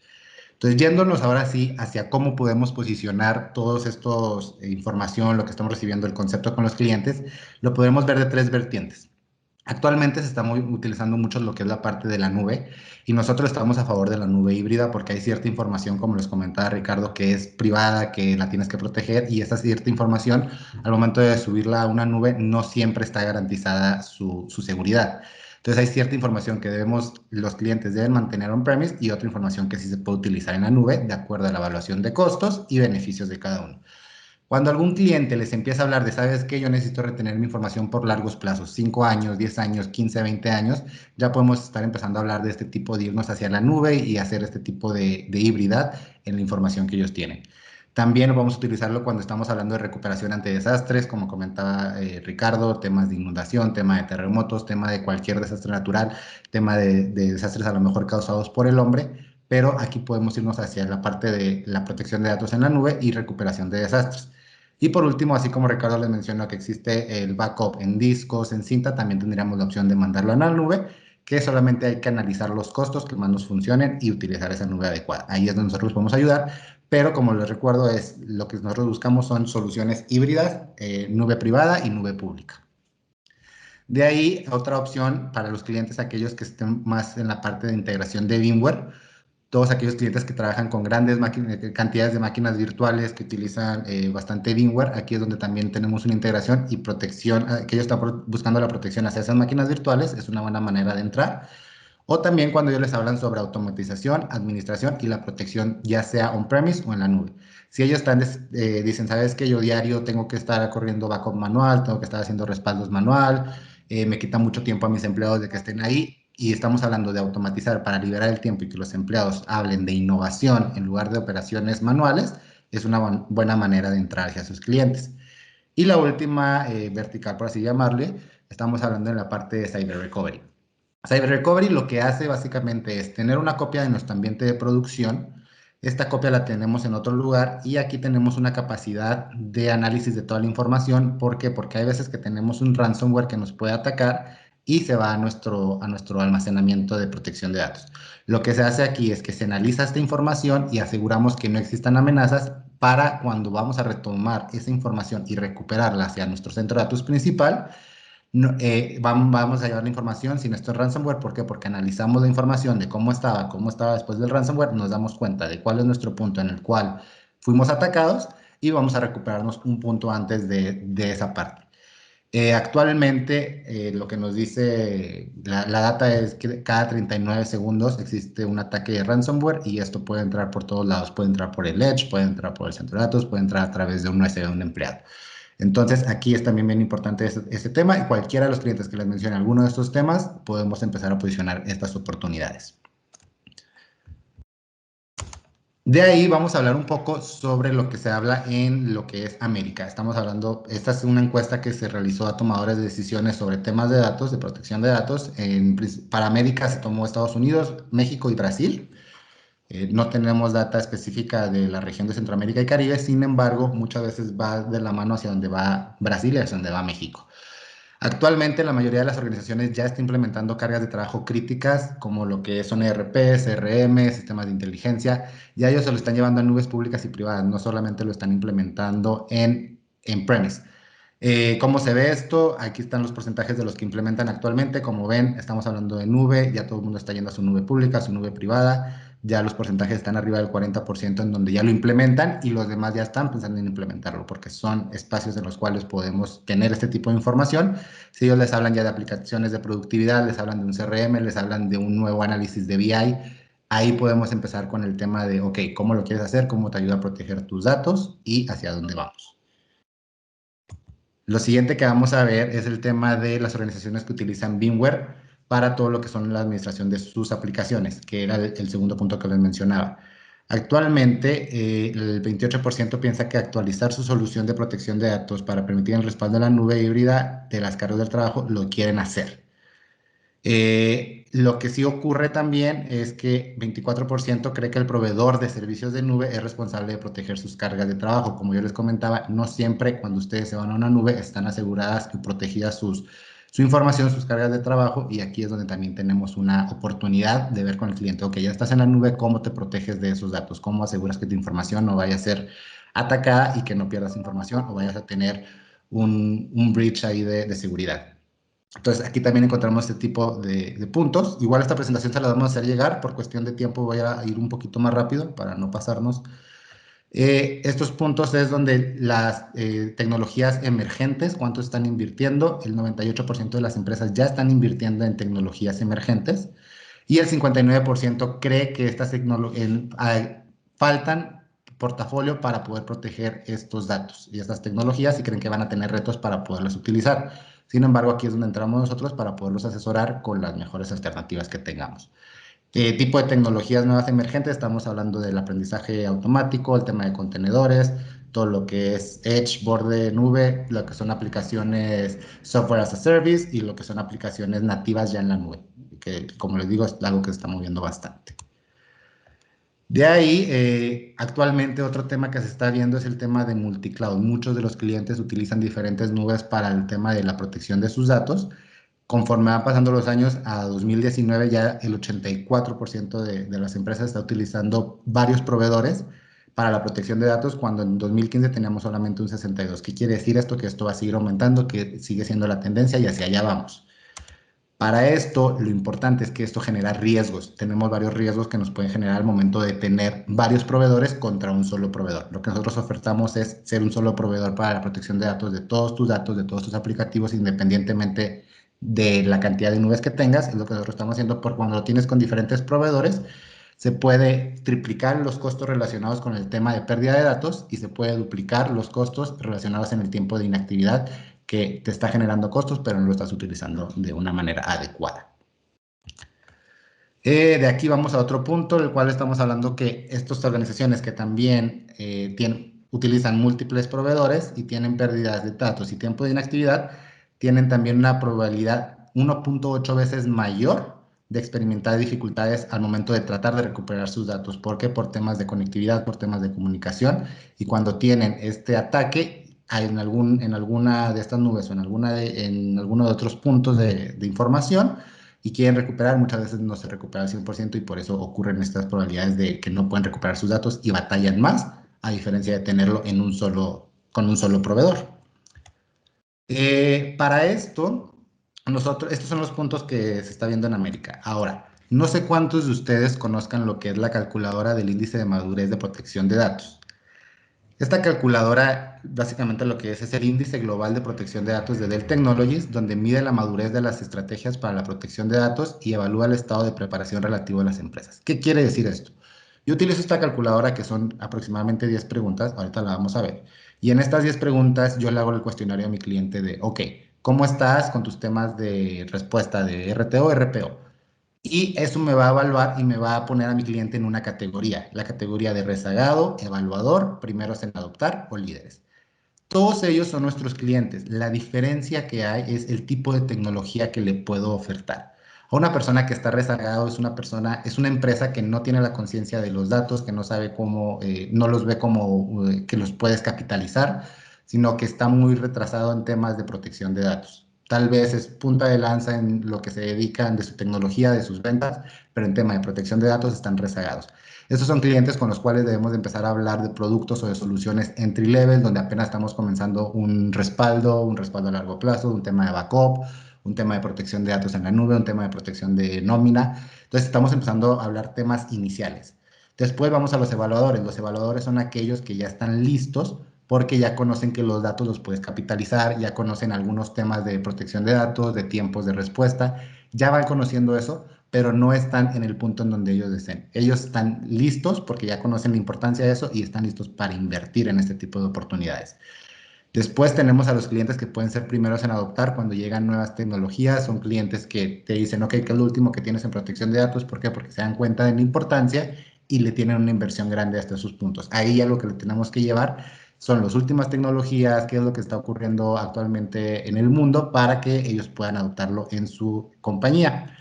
Speaker 1: Entonces, yéndonos ahora sí hacia cómo podemos posicionar todos estos información, lo que estamos recibiendo, el concepto con los clientes, lo podemos ver de tres vertientes. Actualmente se está utilizando mucho lo que es la parte de la nube y nosotros estamos a favor de la nube híbrida porque hay cierta información, como les comentaba Ricardo, que es privada, que la tienes que proteger y esa cierta información al momento de subirla a una nube no siempre está garantizada su seguridad. Entonces hay cierta información que los clientes deben mantener on-premise y otra información que sí se puede utilizar en la nube de acuerdo a la evaluación de costos y beneficios de cada uno. Cuando algún cliente les empieza a hablar de, ¿sabes qué? Yo necesito retener mi información por largos plazos, 5 años, 10 años, 15, 20 años, ya podemos estar empezando a hablar de este tipo de irnos hacia la nube y hacer este tipo de híbrida en la información que ellos tienen. También vamos a utilizarlo cuando estamos hablando de recuperación ante desastres, como comentaba Ricardo, temas de inundación, tema de terremotos, tema de cualquier desastre natural, tema de desastres a lo mejor causados por el hombre, pero aquí podemos irnos hacia la parte de la protección de datos en la nube y recuperación de desastres. Y por último, así como Ricardo les mencionó que existe el backup en discos, en cinta, también tendríamos la opción de mandarlo a la nube, que solamente hay que analizar los costos que más nos funcionen y utilizar esa nube adecuada. Ahí es donde nosotros podemos ayudar, pero como les recuerdo, es lo que nosotros buscamos son soluciones híbridas, nube privada y nube pública. De ahí, otra opción para los clientes, aquellos que estén más en la parte de integración de VMware, todos aquellos clientes que trabajan con grandes cantidades de máquinas virtuales que utilizan bastante VMware, aquí es donde también tenemos una integración y protección, que ellos están buscando la protección hacia esas máquinas virtuales, es una buena manera de entrar. O también cuando ellos les hablan sobre automatización, administración y la protección, ya sea on-premise o en la nube. Si ellos dicen, ¿sabes qué? Yo diario tengo que estar corriendo backup manual, tengo que estar haciendo respaldos manual, me quita mucho tiempo a mis empleados de que estén ahí y estamos hablando de automatizar para liberar el tiempo y que los empleados hablen de innovación en lugar de operaciones manuales, es una buena manera de entrar hacia sus clientes. Y la última vertical, por así llamarle, estamos hablando en la parte de cyber recovery. Cyber Recovery lo que hace básicamente es tener una copia de nuestro ambiente de producción. Esta copia la tenemos en otro lugar y aquí tenemos una capacidad de análisis de toda la información. ¿Por qué? Porque hay veces que tenemos un ransomware que nos puede atacar y se va a nuestro almacenamiento de protección de datos. Lo que se hace aquí es que se analiza esta información y aseguramos que no existan amenazas para cuando vamos a retomar esa información y recuperarla hacia nuestro centro de datos principal. No, vamos a llevar la información sin esto es ransomware. ¿Por qué? Porque analizamos la información de cómo estaba después del ransomware, nos damos cuenta de cuál es nuestro punto en el cual fuimos atacados y vamos a recuperarnos un punto antes de esa parte. Actualmente, lo que nos dice la data es que cada 39 segundos existe un ataque de ransomware y esto puede entrar por todos lados. Puede entrar por el Edge, puede entrar por el centro de datos, puede entrar a través de un USB de un empleado. Entonces, aquí es también bien importante este tema y cualquiera de los clientes que les mencione alguno de estos temas, podemos empezar a posicionar estas oportunidades. De ahí vamos a hablar un poco sobre lo que se habla en lo que es América. Estamos hablando, esta es una encuesta que se realizó a tomadores de decisiones sobre temas de datos, de protección de datos. Para América se tomó Estados Unidos, México y Brasil. No tenemos data específica de la región de Centroamérica y Caribe, sin embargo, muchas veces va de la mano hacia donde va Brasil y hacia donde va México. Actualmente la mayoría de las organizaciones ya está implementando cargas de trabajo críticas como lo que son ERP, CRM, sistemas de inteligencia. Ya ellos se lo están llevando a nubes públicas y privadas, no solamente lo están implementando en premise. ¿Cómo se ve esto? Aquí están los porcentajes de los que implementan actualmente. Como ven, estamos hablando de nube, ya todo el mundo está yendo a su nube pública, a su nube privada. Ya los porcentajes están arriba del 40% en donde ya lo implementan y los demás ya están pensando en implementarlo porque son espacios en los cuales podemos tener este tipo de información. Si ellos les hablan ya de aplicaciones de productividad, les hablan de un CRM, les hablan de un nuevo análisis de BI, ahí podemos empezar con el tema de, ok, ¿cómo lo quieres hacer? ¿Cómo te ayuda a proteger tus datos? Y hacia dónde vamos. Lo siguiente que vamos a ver es el tema de las organizaciones que utilizan VMware para todo lo que son la administración de sus aplicaciones, que era el segundo punto que les mencionaba. Actualmente, el 28% piensa que actualizar su solución de protección de datos para permitir el respaldo de la nube híbrida de las cargas del trabajo lo quieren hacer. Lo que sí ocurre también es que 24% cree que el proveedor de servicios de nube es responsable de proteger sus cargas de trabajo. Como yo les comentaba, no siempre cuando ustedes se van a una nube están aseguradas y protegidas su información, sus cargas de trabajo, y aquí es donde también tenemos una oportunidad de ver con el cliente, ok, ya estás en la nube, ¿cómo te proteges de esos datos? ¿Cómo aseguras que tu información no vaya a ser atacada y que no pierdas información o vayas a tener un breach ahí de seguridad? Entonces, aquí también encontramos este tipo de puntos. Igual esta presentación se la vamos a hacer llegar. Por cuestión de tiempo voy a ir un poquito más rápido para no pasarnos. Estos puntos es donde las tecnologías emergentes, ¿cuánto están invirtiendo? El 98% de las empresas ya están invirtiendo en tecnologías emergentes y el 59% cree que estas faltan portafolio para poder proteger estos datos y estas tecnologías y creen que van a tener retos para poderlas utilizar. Sin embargo, aquí es donde entramos nosotros para poderlos asesorar con las mejores alternativas que tengamos. ¿Qué tipo de tecnologías nuevas emergentes? Estamos hablando del aprendizaje automático, el tema de contenedores, todo lo que es Edge, borde, nube, lo que son aplicaciones software as a service y lo que son aplicaciones nativas ya en la nube, que como les digo es algo que se está moviendo bastante. De ahí, actualmente otro tema que se está viendo es el tema de multicloud. Muchos de los clientes utilizan diferentes nubes para el tema de la protección de sus datos. Conforme van pasando los años, a 2019 ya el 84% de las empresas está utilizando varios proveedores para la protección de datos, cuando en 2015 teníamos solamente un 62%. ¿Qué quiere decir esto? Que esto va a seguir aumentando, que sigue siendo la tendencia y hacia allá vamos. Para esto, lo importante es que esto genera riesgos. Tenemos varios riesgos que nos pueden generar al momento de tener varios proveedores contra un solo proveedor. Lo que nosotros ofertamos es ser un solo proveedor para la protección de datos, de todos tus aplicativos, independientemente de la cantidad de nubes que tengas. Es lo que nosotros estamos haciendo por cuando lo tienes con diferentes proveedores. Se puede triplicar los costos relacionados con el tema de pérdida de datos y se puede duplicar los costos relacionados en el tiempo de inactividad que te está generando costos, pero no lo estás utilizando de una manera adecuada. De aquí vamos a otro punto, el cual estamos hablando que estas organizaciones que también utilizan múltiples proveedores y tienen pérdidas de datos y tiempo de inactividad, tienen también una probabilidad 1.8 veces mayor de experimentar dificultades al momento de tratar de recuperar sus datos. ¿Por qué? Por temas de conectividad, por temas de comunicación. Y cuando tienen este ataque, hay en alguna de estas nubes o en alguno de otros puntos de información y quieren recuperar, muchas veces no se recupera al 100% y por eso ocurren estas probabilidades de que no pueden recuperar sus datos y batallan más, a diferencia de tenerlo con un solo proveedor. Para esto, estos son los puntos que se está viendo en América. Ahora, no sé cuántos de ustedes conozcan lo que es la calculadora del índice de madurez de protección de datos. Esta calculadora, básicamente lo que es el índice global de protección de datos de Dell Technologies, donde mide la madurez de las estrategias para la protección de datos y evalúa el estado de preparación relativo de las empresas. ¿Qué quiere decir esto? Yo utilizo esta calculadora que son aproximadamente 10 preguntas, ahorita la vamos a ver, y en estas 10 preguntas yo le hago el cuestionario a mi cliente de, ok, ¿cómo estás con tus temas de respuesta de RTO o RPO? Y eso me va a evaluar y me va a poner a mi cliente en una categoría, la categoría de rezagado, evaluador, primeros en adoptar o líderes. Todos ellos son nuestros clientes. La diferencia que hay es el tipo de tecnología que le puedo ofertar. A una persona que está rezagado es una empresa que no tiene la conciencia de los datos, que no sabe cómo, no los ve como que los puedes capitalizar, sino que está muy retrasado en temas de protección de datos. Tal vez es punta de lanza en lo que se dedican de su tecnología, de sus ventas, pero en tema de protección de datos están rezagados. Estos son clientes con los cuales debemos de empezar a hablar de productos o de soluciones entry level, donde apenas estamos comenzando un respaldo a largo plazo, un tema de backup, un tema de protección de datos en la nube, un tema de protección de nómina. Entonces estamos empezando a hablar temas iniciales. Después vamos a los evaluadores. Los evaluadores son aquellos que ya están listos porque ya conocen que los datos los puedes capitalizar, ya conocen algunos temas de protección de datos, de tiempos de respuesta, ya van conociendo eso, pero no están en el punto en donde ellos deseen. Ellos están listos porque ya conocen la importancia de eso y están listos para invertir en este tipo de oportunidades. Después tenemos a los clientes que pueden ser primeros en adoptar cuando llegan nuevas tecnologías. Son clientes que te dicen, ok, ¿qué es lo último que tienes en protección de datos? ¿Por qué? Porque se dan cuenta de la importancia y le tienen una inversión grande hasta sus puntos. Ahí ya lo que le tenemos que llevar son las últimas tecnologías, qué es lo que está ocurriendo actualmente en el mundo para que ellos puedan adoptarlo en su compañía.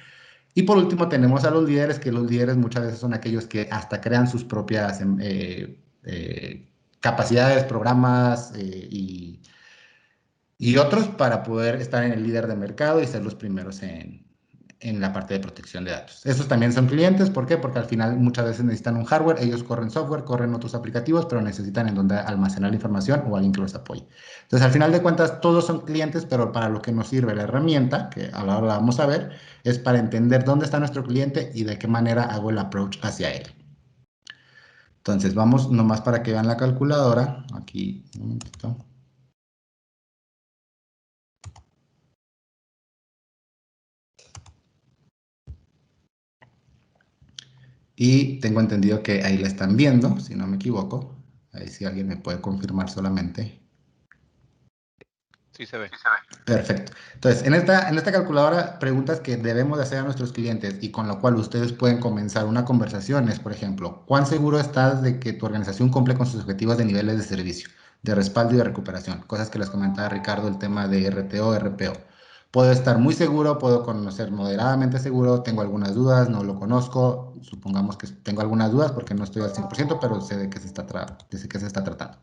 Speaker 1: Y por último tenemos a los líderes, que los líderes muchas veces son aquellos que hasta crean sus propias capacidades, programas y otros para poder estar en el líder de mercado y ser los primeros en la parte de protección de datos. Esos también son clientes, ¿por qué? Porque al final muchas veces necesitan un hardware, ellos corren software, corren otros aplicativos, pero necesitan en donde almacenar la información o alguien que los apoye. Entonces, al final de cuentas, todos son clientes, pero para lo que nos sirve la herramienta, que ahora la vamos a ver, es para entender dónde está nuestro cliente y de qué manera hago el approach hacia él. Entonces, vamos nomás para que vean la calculadora. Aquí, un momentito. Y tengo entendido que ahí la están viendo, si no me equivoco. Ahí si alguien me puede confirmar solamente.
Speaker 2: Sí se ve.
Speaker 1: Perfecto. Entonces, en esta calculadora, preguntas que debemos de hacer a nuestros clientes y con lo cual ustedes pueden comenzar una conversación es, por ejemplo, ¿cuán seguro estás de que tu organización cumple con sus objetivos de niveles de servicio, de respaldo y de recuperación? Cosas que les comentaba Ricardo, el tema de RTO, RPO. Puedo estar muy seguro, puedo conocer moderadamente seguro, tengo algunas dudas, no lo conozco, supongamos que tengo algunas dudas porque no estoy al 100%, pero sé de qué de qué se está tratando.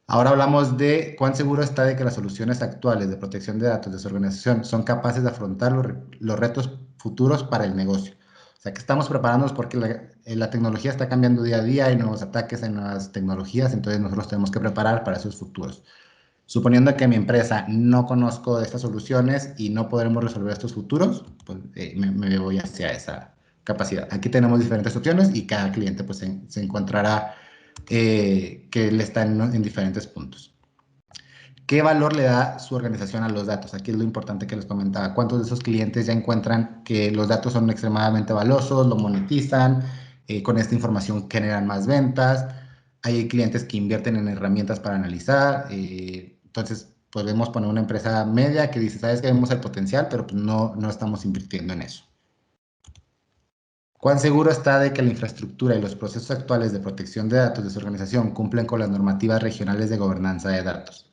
Speaker 1: Ahora hablamos de cuán seguro está de que las soluciones actuales de protección de datos de su organización son capaces de afrontar los retos futuros para el negocio. O sea, que estamos preparándonos porque la tecnología está cambiando día a día, hay nuevos ataques, hay nuevas tecnologías, entonces nosotros tenemos que preparar para esos futuros. Suponiendo que mi empresa no conozco de estas soluciones y no podremos resolver estos futuros, pues me voy hacia esa capacidad. Aquí tenemos diferentes opciones y cada cliente pues se encontrará que le están en diferentes puntos. ¿Qué valor le da su organización a los datos? Aquí es lo importante que les comentaba. ¿Cuántos de esos clientes ya encuentran que los datos son extremadamente valiosos, lo monetizan, con esta información generan más ventas? Hay clientes que invierten en herramientas para analizar. Entonces, podemos poner una empresa media que dice, sabes que vemos el potencial, pero pues no estamos invirtiendo en eso. ¿Cuán seguro está de que la infraestructura y los procesos actuales de protección de datos de su organización cumplen con las normativas regionales de gobernanza de datos?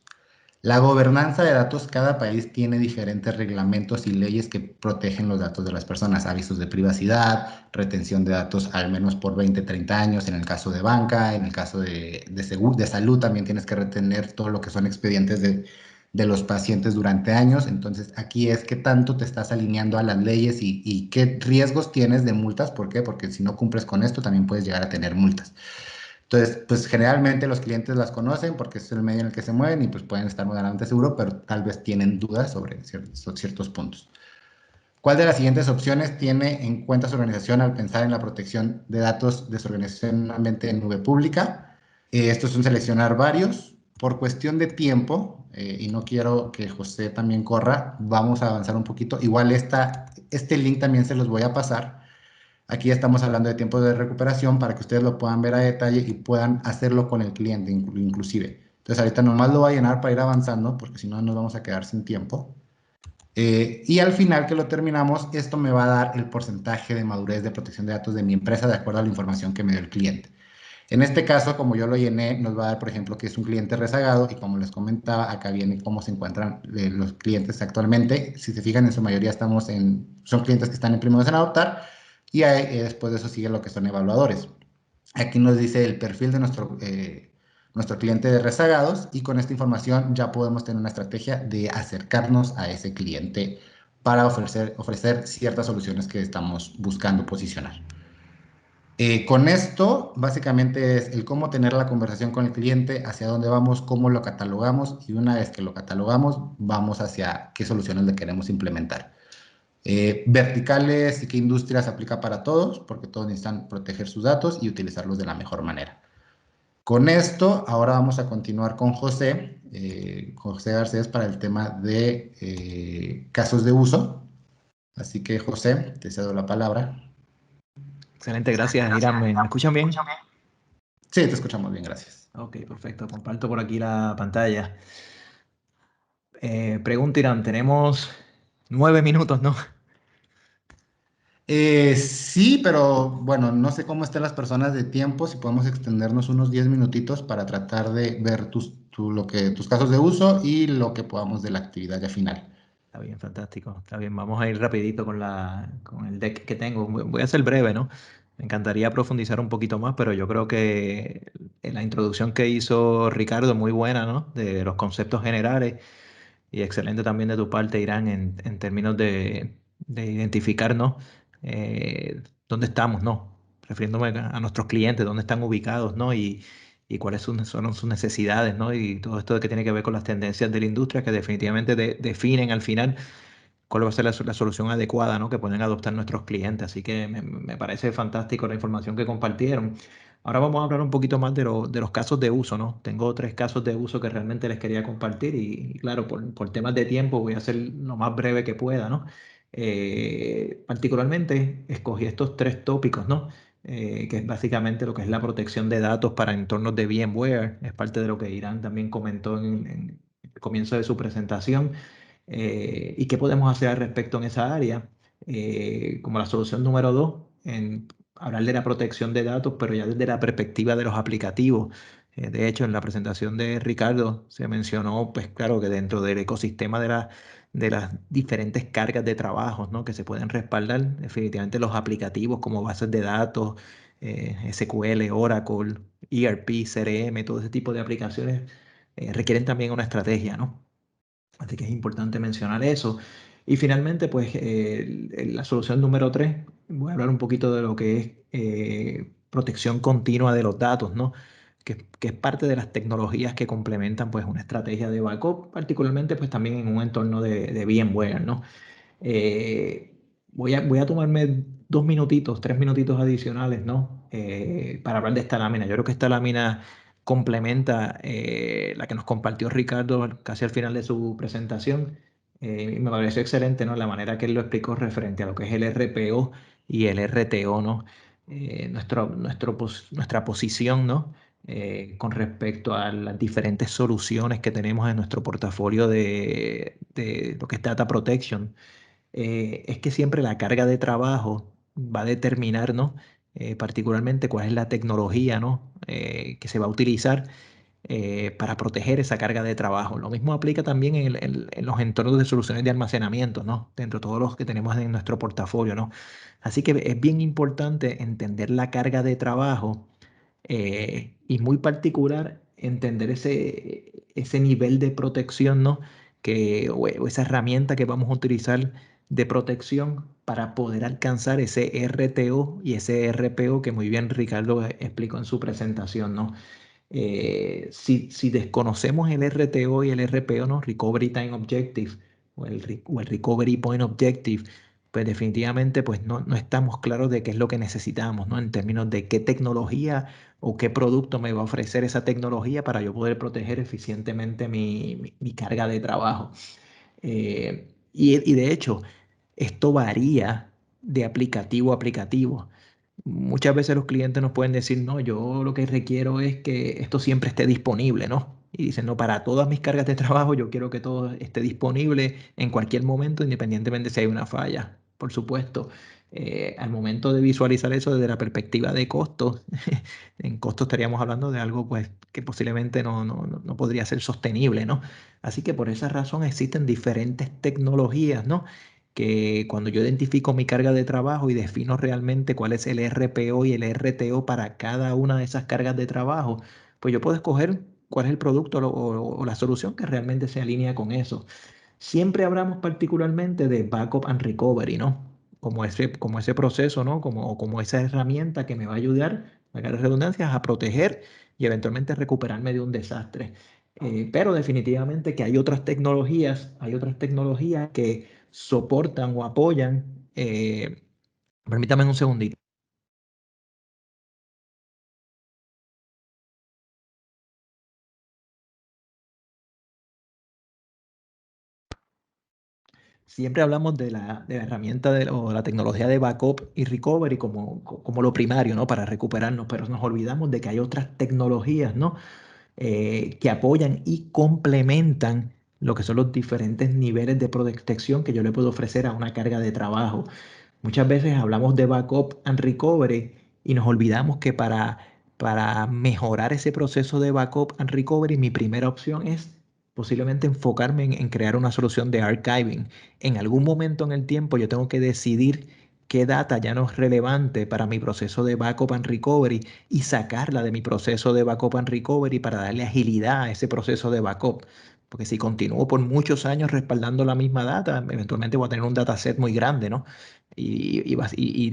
Speaker 1: La gobernanza de datos, cada país tiene diferentes reglamentos y leyes que protegen los datos de las personas, avisos de privacidad, retención de datos al menos por 20, 30 años, en el caso de banca, en el caso de salud también tienes que retener todo lo que son expedientes de los pacientes durante años. Entonces aquí es qué tanto te estás alineando a las leyes y qué riesgos tienes de multas. ¿Por qué? Porque si no cumples con esto también puedes llegar a tener multas. Entonces, pues generalmente los clientes las conocen porque es el medio en el que se mueven y pues pueden estar moderadamente seguros, pero tal vez tienen dudas sobre ciertos puntos. ¿Cuál de las siguientes opciones tiene en cuenta su organización al pensar en la protección de datos de su organización en un ambiente en nube pública? Esto es un seleccionar varios. Por cuestión de tiempo, y no quiero que José también corra, vamos a avanzar un poquito. Igual este link también se los voy a pasar. Aquí estamos hablando de tiempo de recuperación para que ustedes lo puedan ver a detalle y puedan hacerlo con el cliente inclusive. Entonces ahorita nomás lo voy a llenar para ir avanzando porque si no nos vamos a quedar sin tiempo. Y al final que lo terminamos, esto me va a dar el porcentaje de madurez de protección de datos de mi empresa de acuerdo a la información que me dio el cliente. En este caso, como yo lo llené, nos va a dar, por ejemplo, que es un cliente rezagado y como les comentaba, acá viene cómo se encuentran los clientes actualmente. Si se fijan, en su mayoría son clientes que están en primeros en adoptar y después de eso sigue lo que son evaluadores. Aquí nos dice el perfil de nuestro cliente de rezagados y con esta información ya podemos tener una estrategia de acercarnos a ese cliente para ofrecer ciertas soluciones que estamos buscando posicionar. Con esto, básicamente es el cómo tener la conversación con el cliente, hacia dónde vamos, cómo lo catalogamos y una vez que lo catalogamos, vamos hacia qué soluciones le queremos implementar. Verticales y qué industrias aplica para todos, porque todos necesitan proteger sus datos y utilizarlos de la mejor manera. Con esto, ahora vamos a continuar con José Garcés para el tema de casos de uso. Así que José, te cedo la palabra.
Speaker 3: Excelente, gracias, Irán. ¿Me escuchan bien?
Speaker 1: Sí, te escuchamos bien, gracias.
Speaker 3: Ok, perfecto. Comparto por aquí la pantalla. Pregunta, Irán. Tenemos 9 minutos, ¿no?
Speaker 1: Sí, pero bueno, no sé cómo estén las personas de tiempo, si podemos extendernos unos 10 minutitos para tratar de ver tus casos de uso y lo que podamos de la actividad ya final.
Speaker 3: Está bien, fantástico. Está bien, vamos a ir rapidito con el deck que tengo. Voy a ser breve, ¿no? Me encantaría profundizar un poquito más, pero yo creo que la introducción que hizo Ricardo es muy buena, ¿no? De los conceptos generales y excelente también de tu parte, Irán, en términos de identificar, ¿no? Dónde estamos, ¿no? Refiriéndome a nuestros clientes, dónde están ubicados, ¿no? Y cuáles son sus necesidades, ¿no? Y todo esto que tiene que ver con las tendencias de la industria que definitivamente definen al final cuál va a ser la solución adecuada, ¿no? Que pueden adoptar nuestros clientes. Así que me parece fantástico la información que compartieron. Ahora vamos a hablar un poquito más de los casos de uso, ¿no? Tengo 3 casos de uso que realmente les quería compartir y claro, por temas de tiempo voy a ser lo más breve que pueda, ¿no? Particularmente escogí estos 3 tópicos, ¿no? Que es básicamente lo que es la protección de datos para entornos de VMware. Es parte de lo que Irán también comentó en el comienzo de su presentación. ¿Y qué podemos hacer al respecto en esa área? Como la solución número 2, en hablar de la protección de datos, pero ya desde la perspectiva de los aplicativos. De hecho, en la presentación de Ricardo se mencionó, pues claro, que dentro del ecosistema de las diferentes cargas de trabajos, ¿no? Que se pueden respaldar, definitivamente los aplicativos como bases de datos, SQL, Oracle, ERP, CRM, todo ese tipo de aplicaciones requieren también una estrategia, ¿no? Así que es importante mencionar eso. Y finalmente, pues la solución número 3, voy a hablar un poquito de lo que es protección continua de los datos, ¿no? Que es parte de las tecnologías que complementan pues una estrategia de backup, particularmente pues también en un entorno de VMware, ¿no? Voy a tomarme 2 minutitos, 3 minutitos adicionales, ¿no? Para hablar de esta lámina. Yo creo que esta lámina complementa la que nos compartió Ricardo casi al final de su presentación. Y me pareció excelente, ¿no? La manera que él lo explicó referente a lo que es el RPO y el RTO, ¿no? Nuestra posición, ¿no? Con respecto a las diferentes soluciones que tenemos en nuestro portafolio de lo que es Data Protection. Es que siempre la carga de trabajo va a determinar, ¿no? Particularmente cuál es la tecnología, ¿no? Que se va a utilizar para proteger esa carga de trabajo. Lo mismo aplica también en los entornos de soluciones de almacenamiento, ¿no? Dentro de todos los que tenemos en nuestro portafolio, ¿no? Así que es bien importante entender la carga de trabajo y muy particular entender ese nivel de protección, ¿no? O esa herramienta que vamos a utilizar de protección para poder alcanzar ese RTO y ese RPO que muy bien Ricardo explicó en su presentación, ¿no? Si desconocemos el RTO y el RPO, ¿no? Recovery Time Objective o el Recovery Point Objective, pues definitivamente pues no estamos claros de qué es lo que necesitamos, ¿no? En términos de qué tecnología o qué producto me va a ofrecer esa tecnología para yo poder proteger eficientemente mi carga de trabajo. Y de hecho, esto varía de aplicativo a aplicativo. Muchas veces los clientes nos pueden decir, no, yo lo que requiero es que esto siempre esté disponible, ¿no? Y dicen, no, para todas mis cargas de trabajo yo quiero que todo esté disponible en cualquier momento, independientemente si hay una falla. Por supuesto, al momento de visualizar eso desde la perspectiva de costos, en costos estaríamos hablando de algo pues, que posiblemente no podría ser sostenible, ¿no? Así que por esa razón existen diferentes tecnologías, ¿no? Que cuando yo identifico mi carga de trabajo y defino realmente cuál es el RPO y el RTO para cada una de esas cargas de trabajo, pues yo puedo escoger cuál es el producto o la solución que realmente se alinea con eso. Siempre hablamos particularmente de backup and recovery, ¿no? Como ese proceso, ¿no? Como esa herramienta que me va a ayudar, valga la redundancia, a proteger y eventualmente recuperarme de un desastre. Pero definitivamente que hay otras tecnologías que soportan o apoyan. Permítame un segundito. Siempre hablamos de la herramienta o la tecnología de backup y recovery como lo primario, ¿no? Para recuperarnos, pero nos olvidamos de que hay otras tecnologías, ¿no? Que apoyan y complementan lo que son los diferentes niveles de protección que yo le puedo ofrecer a una carga de trabajo. Muchas veces hablamos de backup and recovery y nos olvidamos que para mejorar ese proceso de backup and recovery, mi primera opción es posiblemente enfocarme en crear una solución de archiving. En algún momento en el tiempo yo tengo que decidir qué data ya no es relevante para mi proceso de backup and recovery y sacarla de mi proceso de backup and recovery para darle agilidad a ese proceso de backup. Porque si continúo por muchos años respaldando la misma data, eventualmente voy a tener un dataset muy grande, ¿no? Y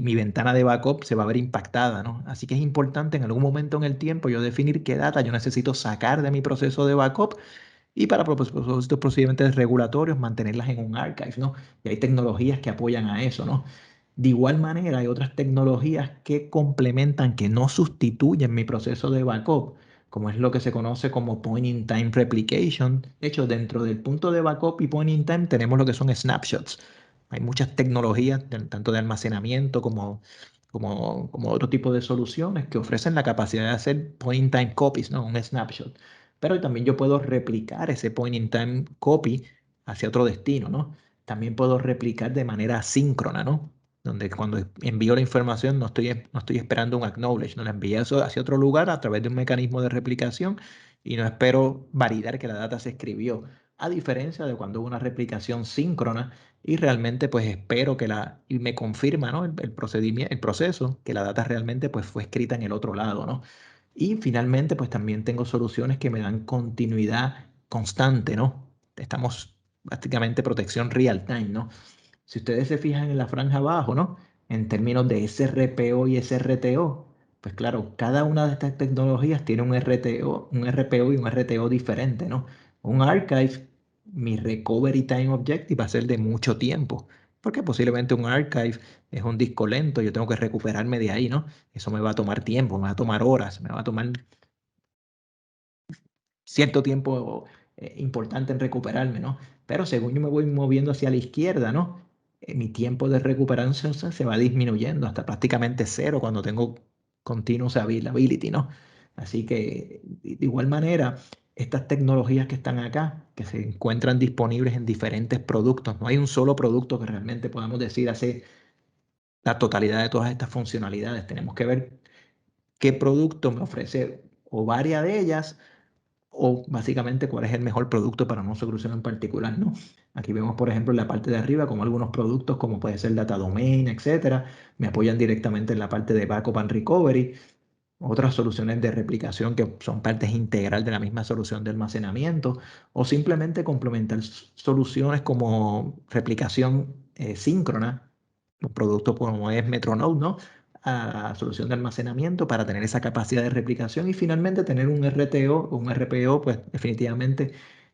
Speaker 3: mi ventana de backup se va a ver impactada, ¿no? Así que es importante en algún momento en el tiempo yo definir qué data yo necesito sacar de mi proceso de backup y para propósitos procedimientos regulatorios mantenerlas en un archive, ¿no? Y hay tecnologías que apoyan a eso, ¿no? De igual manera, hay otras tecnologías que complementan, que no sustituyen mi proceso de backup, como es lo que se conoce como Point in Time Replication. De hecho, dentro del punto de backup y Point in Time tenemos lo que son snapshots. Hay muchas tecnologías, tanto de almacenamiento como otro tipo de soluciones que ofrecen la capacidad de hacer Point in Time copies, ¿no? Un snapshot. Pero también yo puedo replicar ese Point in Time copy hacia otro destino, ¿no? También puedo replicar de manera asíncrona, ¿no? Donde cuando envío la información no estoy esperando un acknowledge, no la envío eso hacia otro lugar a través de un mecanismo de replicación y no espero validar que la data se escribió, a diferencia de cuando hubo una replicación síncrona y realmente pues espero y me confirma, ¿no? El procedimiento, el proceso, que la data realmente pues fue escrita en el otro lado, ¿no? Y finalmente pues también tengo soluciones que me dan continuidad constante, ¿no? Estamos prácticamente protección real time, ¿no? Si ustedes se fijan en la franja abajo, ¿no? En términos de SRPO y SRTO, pues claro, cada una de estas tecnologías tiene un RPO y un RTO diferente, ¿no? Un archive, mi recovery time objective va a ser de mucho tiempo, porque posiblemente un archive es un disco lento, yo tengo que recuperarme de ahí, ¿no? Eso me va a tomar tiempo, me va a tomar horas, me va a tomar cierto tiempo importante en recuperarme, ¿no? Pero según yo me voy moviendo hacia la izquierda, ¿no? Mi tiempo de recuperación se va disminuyendo hasta prácticamente cero cuando tengo continuous availability, ¿no? Así que de igual manera, estas tecnologías que están acá, que se encuentran disponibles en diferentes productos, no hay un solo producto que realmente podamos decir hace la totalidad de todas estas funcionalidades. Tenemos que ver qué producto me ofrece o varias de ellas o básicamente cuál es el mejor producto para una solución en particular, ¿no? Aquí vemos, por ejemplo, en la parte de arriba como algunos productos, como puede ser Data Domain, etcétera, me apoyan directamente en la parte de Backup and Recovery. Otras soluciones de replicación que son partes integral de la misma solución de almacenamiento, o simplemente complementar soluciones como replicación síncrona, un producto como es Metronode, ¿no? A solución de almacenamiento para tener esa capacidad de replicación y finalmente tener un RTO o un RPO, pues definitivamente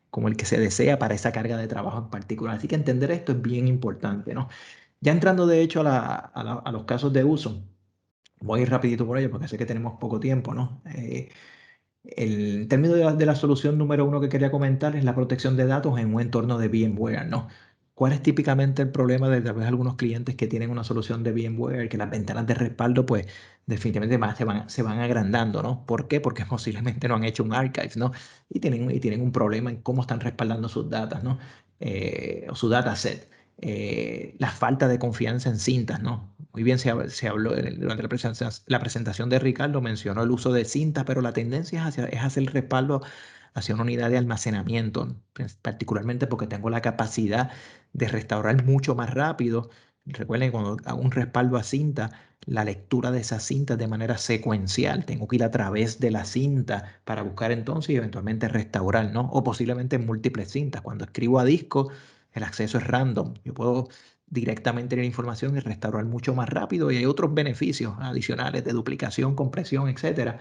Speaker 3: como el que se desea para esa carga de trabajo en particular. Así que entender esto es bien importante, ¿no? Ya entrando de hecho a los casos de uso. Voy a ir rapidito por ello porque sé que tenemos poco tiempo, ¿no? El término de la solución número uno que quería comentar es la protección de datos en un entorno de VMware, ¿no? ¿Cuál es típicamente el problema de tal vez algunos clientes que tienen una solución de VMware, que las ventanas de respaldo, pues definitivamente se van agrandando, ¿no? ¿Por qué? Porque posiblemente no han hecho un archive, ¿no? Y tienen un problema en cómo están respaldando sus datos, ¿no? O su dataset. La falta de confianza en cintas, ¿no? Muy bien se habló durante la presentación de Ricardo, mencionó el uso de cintas, pero la tendencia es hacia el respaldo hacia una unidad de almacenamiento, particularmente porque tengo la capacidad de restaurar mucho más rápido. Recuerden, cuando hago un respaldo a cinta, la lectura de esas cintas de manera secuencial, tengo que ir a través de la cinta para buscar entonces y eventualmente restaurar, ¿no? O posiblemente en múltiples cintas. Cuando escribo a disco, el acceso es random. Yo puedo directamente la información y restaurar mucho más rápido y hay otros beneficios adicionales de duplicación, compresión, etcétera.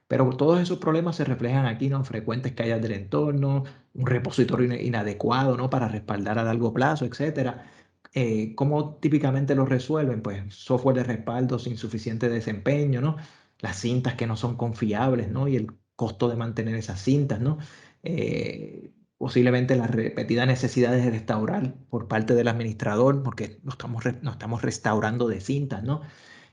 Speaker 3: Pero todos esos problemas se reflejan aquí, ¿no? Frecuentes caídas del entorno, un repositorio inadecuado, ¿no? Para respaldar a largo plazo, etcétera. ¿Cómo típicamente lo resuelven? Pues software de respaldo sin suficiente desempeño, ¿no? Las cintas que no son confiables, ¿no? Y el costo de mantener esas cintas, ¿no? Posiblemente las repetidas necesidades de restaurar por parte del administrador, porque no estamos restaurando de cintas, ¿no?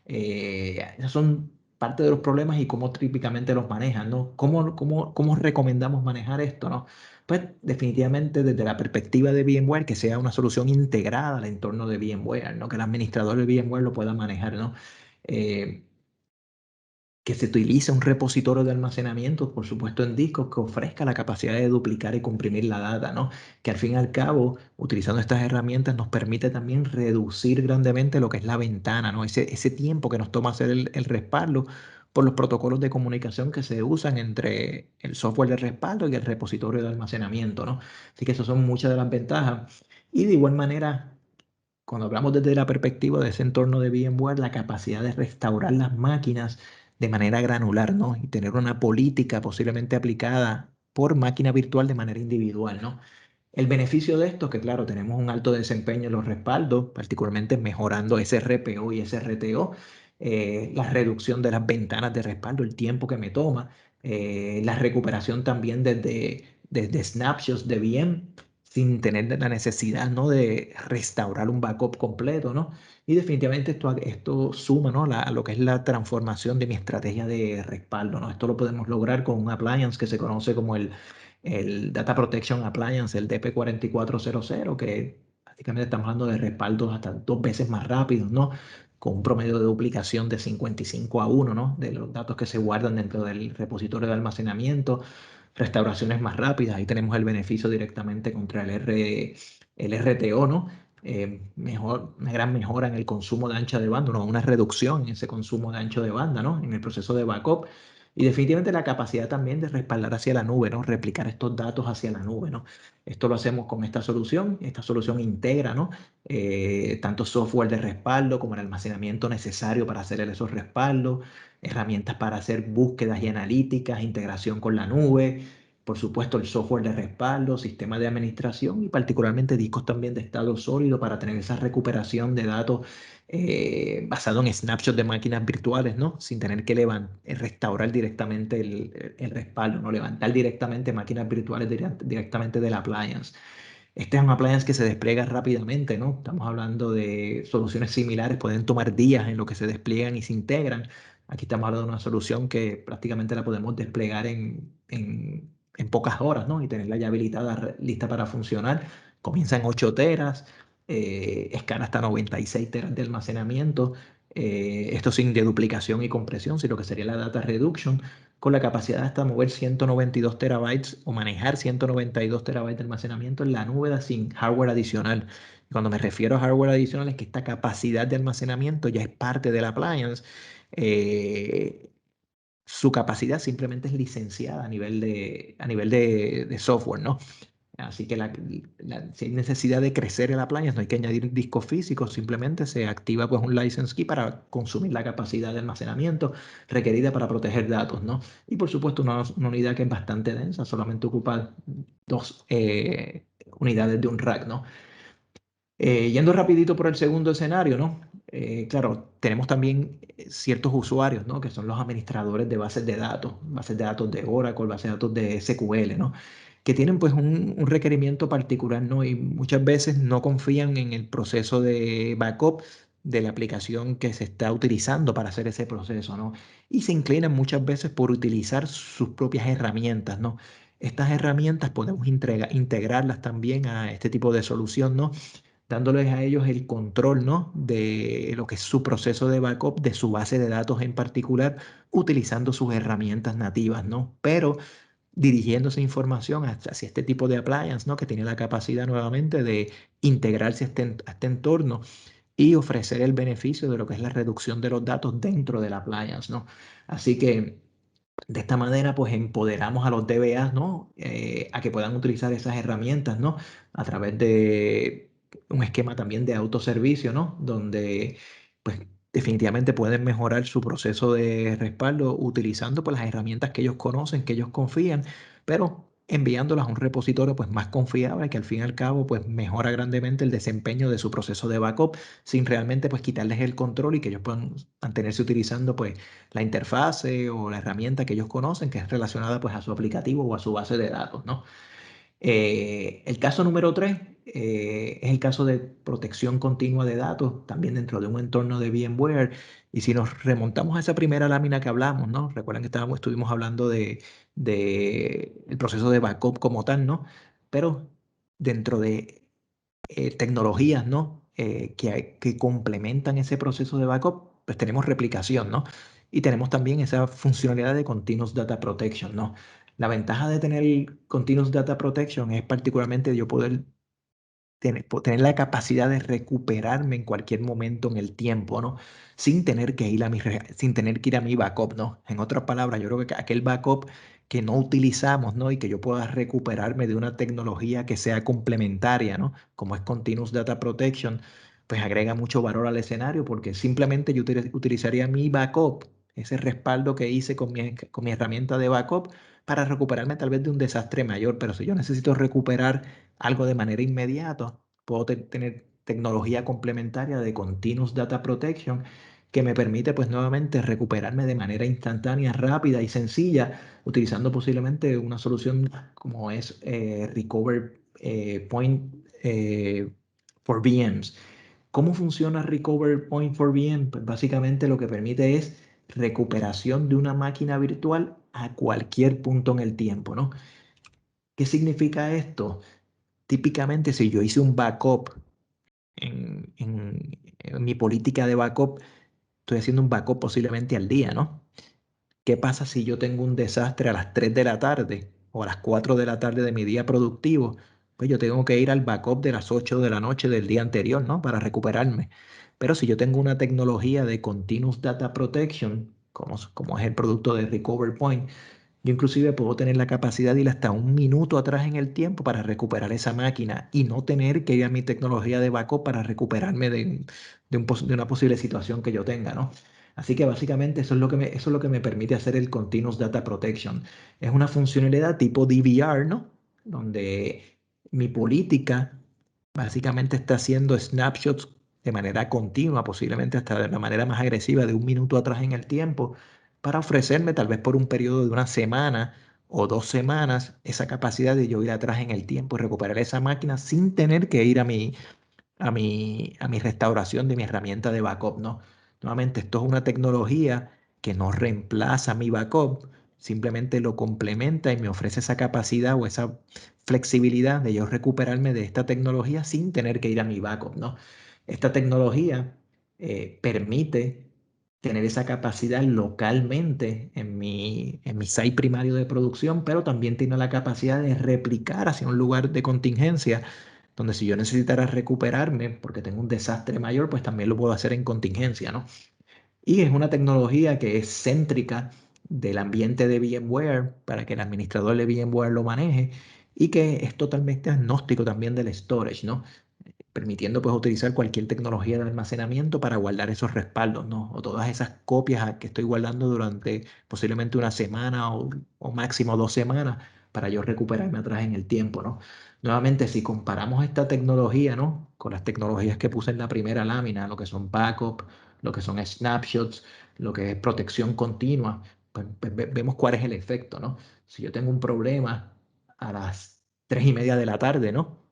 Speaker 3: Esos son parte de los problemas y cómo típicamente los manejan, ¿no? ¿Cómo recomendamos manejar esto, ¿no? Pues definitivamente desde la perspectiva de VMware, que sea una solución integrada al entorno de VMware, ¿no? Que el administrador de VMware lo pueda manejar, ¿no? Eh, que se utilice un repositorio de almacenamiento, por supuesto en discos, que ofrezca la capacidad de duplicar y comprimir la data, ¿no? Que al fin y al cabo, utilizando estas herramientas, nos permite también reducir grandemente lo que es la ventana, ¿no? Ese tiempo que nos toma hacer el respaldo por los protocolos de comunicación que se usan entre el software de respaldo y el repositorio de almacenamiento, ¿no? Así que esas son muchas de las ventajas. Y de igual manera, cuando hablamos desde la perspectiva de ese entorno de VMware, la capacidad de restaurar las máquinas de manera granular, ¿no? Y tener una política posiblemente aplicada por máquina virtual de manera individual, ¿no? El beneficio de esto es que, claro, tenemos un alto desempeño en los respaldos, particularmente mejorando ese RPO y ese RTO, la reducción de las ventanas de respaldo, el tiempo que me toma, la recuperación también desde snapshots de VM sin tener la necesidad, ¿no? De restaurar un backup completo, ¿no? Y definitivamente esto suma, ¿no? A lo que es la transformación de mi estrategia de respaldo, ¿no? Esto lo podemos lograr con un appliance que se conoce como el Data Protection Appliance, el DP4400, que prácticamente estamos hablando de respaldos hasta 2 veces más rápidos, ¿no? Con un promedio de duplicación de 55 a 1, ¿no? De los datos que se guardan dentro del repositorio de almacenamiento, restauraciones más rápidas. Ahí tenemos el beneficio directamente contra el RTO, ¿no? Una gran mejora en el consumo de ancho de banda, ¿no? Una reducción en ese consumo de ancho de banda, ¿no? En el proceso de backup. Y definitivamente la capacidad también de respaldar hacia la nube, ¿no? Replicar estos datos hacia la nube, ¿no? Esto lo hacemos con esta solución. Esta solución integra, ¿no? Tanto software de respaldo como el almacenamiento necesario para hacer esos respaldos, herramientas para hacer búsquedas y analíticas, integración con la nube, por supuesto el software de respaldo, sistema de administración y particularmente discos también de estado sólido para tener esa recuperación de datos basado en snapshots de máquinas virtuales, ¿no? Sin tener que restaurar directamente el respaldo, ¿no? Levantar directamente máquinas virtuales directamente del appliance. Este es un appliance que se despliega rápidamente, ¿no? Estamos hablando de soluciones similares, pueden tomar días en lo que se despliegan y se integran. Aquí estamos hablando de una solución que prácticamente la podemos desplegar en pocas horas, ¿no? Y tenerla ya habilitada, lista para funcionar. Comienza en 8 teras, escala hasta 96 teras de almacenamiento. Esto sin deduplicación y compresión, sino que sería la data reduction, con la capacidad de hasta mover 192 terabytes o manejar 192 terabytes de almacenamiento en la nube sin hardware adicional. Cuando me refiero a hardware adicional es que esta capacidad de almacenamiento ya es parte del appliance. Su capacidad simplemente es licenciada a nivel de software, ¿no? Así que si hay necesidad de crecer el appliance, no hay que añadir discos físicos, simplemente se activa pues un license key para consumir la capacidad de almacenamiento requerida para proteger datos, ¿no? Y por supuesto una unidad que es bastante densa, solamente ocupa 2 unidades de un rack, ¿no? Yendo rapidito por el segundo escenario, ¿no? Claro, tenemos también ciertos usuarios, ¿no? Que son los administradores de bases de datos de Oracle, bases de datos de SQL, ¿no? Que tienen pues un requerimiento particular, ¿no? Y muchas veces no confían en el proceso de backup de la aplicación que se está utilizando para hacer ese proceso, ¿no? Y se inclinan muchas veces por utilizar sus propias herramientas, ¿no? Estas herramientas podemos integrarlas también a este tipo de solución, ¿no? Dándoles a ellos el control, ¿no? De lo que es su proceso de backup de su base de datos en particular, utilizando sus herramientas nativas, ¿no? Pero dirigiendo esa información hacia este tipo de appliance, ¿no? Que tiene la capacidad nuevamente de integrarse a este entorno y ofrecer el beneficio de lo que es la reducción de los datos dentro del appliance, ¿no? Así que de esta manera, pues empoderamos a los DBAs, ¿no? A que puedan utilizar esas herramientas, ¿no? A través de un esquema también de autoservicio, ¿no? Donde, pues, definitivamente pueden mejorar su proceso de respaldo utilizando, pues, las herramientas que ellos conocen, que ellos confían, pero enviándolas a un repositorio, pues, más confiable, que al fin y al cabo, pues, mejora grandemente el desempeño de su proceso de backup, sin realmente, pues, quitarles el control y que ellos puedan mantenerse utilizando, pues, la interfase o la herramienta que ellos conocen, que es relacionada pues a su aplicativo o a su base de datos, ¿no? El caso número 3 es el caso de protección continua de datos, también dentro de un entorno de VMware. Y si nos remontamos a esa primera lámina que hablamos, ¿no? Recuerden que estuvimos hablando de el proceso de backup como tal, ¿no? Pero dentro de tecnologías, ¿no? Que complementan ese proceso de backup, pues tenemos replicación, ¿no? Y tenemos también esa funcionalidad de Continuous Data Protection, ¿no? La ventaja de tener Continuous Data Protection es particularmente yo poder tener la capacidad de recuperarme en cualquier momento en el tiempo, ¿no? Sin tener que sin tener que ir a mi backup, ¿no? En otras palabras, yo creo que aquel backup que no utilizamos, ¿no? Y que yo pueda recuperarme de una tecnología que sea complementaria, ¿no? Como es Continuous Data Protection, pues agrega mucho valor al escenario porque simplemente yo utilizaría mi backup, ese respaldo que hice con mi herramienta de backup para recuperarme tal vez de un desastre mayor, pero si yo necesito recuperar algo de manera inmediata, puedo tener tecnología complementaria de Continuous Data Protection que me permite pues nuevamente recuperarme de manera instantánea, rápida y sencilla, utilizando posiblemente una solución como es Recover Point for VMs. ¿Cómo funciona Recover Point for VM? Pues básicamente lo que permite es recuperación de una máquina virtual a cualquier punto en el tiempo, ¿no? ¿Qué significa esto? Típicamente, si yo hice un backup en mi política de backup, estoy haciendo un backup posiblemente al día, ¿no? ¿Qué pasa si yo tengo un desastre a las 3 de la tarde o a las 4 de la tarde de mi día productivo? Pues yo tengo que ir al backup de las 8 de la noche del día anterior, ¿no? Para recuperarme. Pero si yo tengo una tecnología de Continuous Data Protection, como es el producto de Recover Point, yo inclusive puedo tener la capacidad de ir hasta un minuto atrás en el tiempo para recuperar esa máquina y no tener que ir a mi tecnología de backup para recuperarme de una posible situación que yo tenga, ¿no? Así que básicamente eso es lo que me permite hacer el Continuous Data Protection. Es una funcionalidad tipo DVR, ¿no? Donde mi política básicamente está haciendo snapshots de manera continua, posiblemente hasta de la manera más agresiva, de un minuto atrás en el tiempo para ofrecerme tal vez por un periodo de una semana o 2 semanas esa capacidad de yo ir atrás en el tiempo y recuperar esa máquina sin tener que ir a mi restauración de mi herramienta de backup, ¿no? Nuevamente, esto es una tecnología que no reemplaza mi backup, simplemente lo complementa y me ofrece esa capacidad o esa flexibilidad de yo recuperarme de esta tecnología sin tener que ir a mi backup, ¿no? Esta tecnología permite tener esa capacidad localmente en mi site primario de producción, pero también tiene la capacidad de replicar hacia un lugar de contingencia, donde si yo necesitara recuperarme porque tengo un desastre mayor, pues también lo puedo hacer en contingencia, ¿no? Y es una tecnología que es céntrica del ambiente de VMware para que el administrador de VMware lo maneje y que es totalmente agnóstico también del storage, ¿no? Permitiendo pues utilizar cualquier tecnología de almacenamiento para guardar esos respaldos, ¿no? O todas esas copias que estoy guardando durante posiblemente una semana o máximo 2 semanas para yo recuperarme atrás en el tiempo, ¿no? Nuevamente, si comparamos esta tecnología, ¿no? Con las tecnologías que puse en la primera lámina, lo que son backup, lo que son snapshots, lo que es protección continua, pues vemos cuál es el efecto, ¿no? Si yo tengo un problema a las 3:30 de la tarde, ¿no?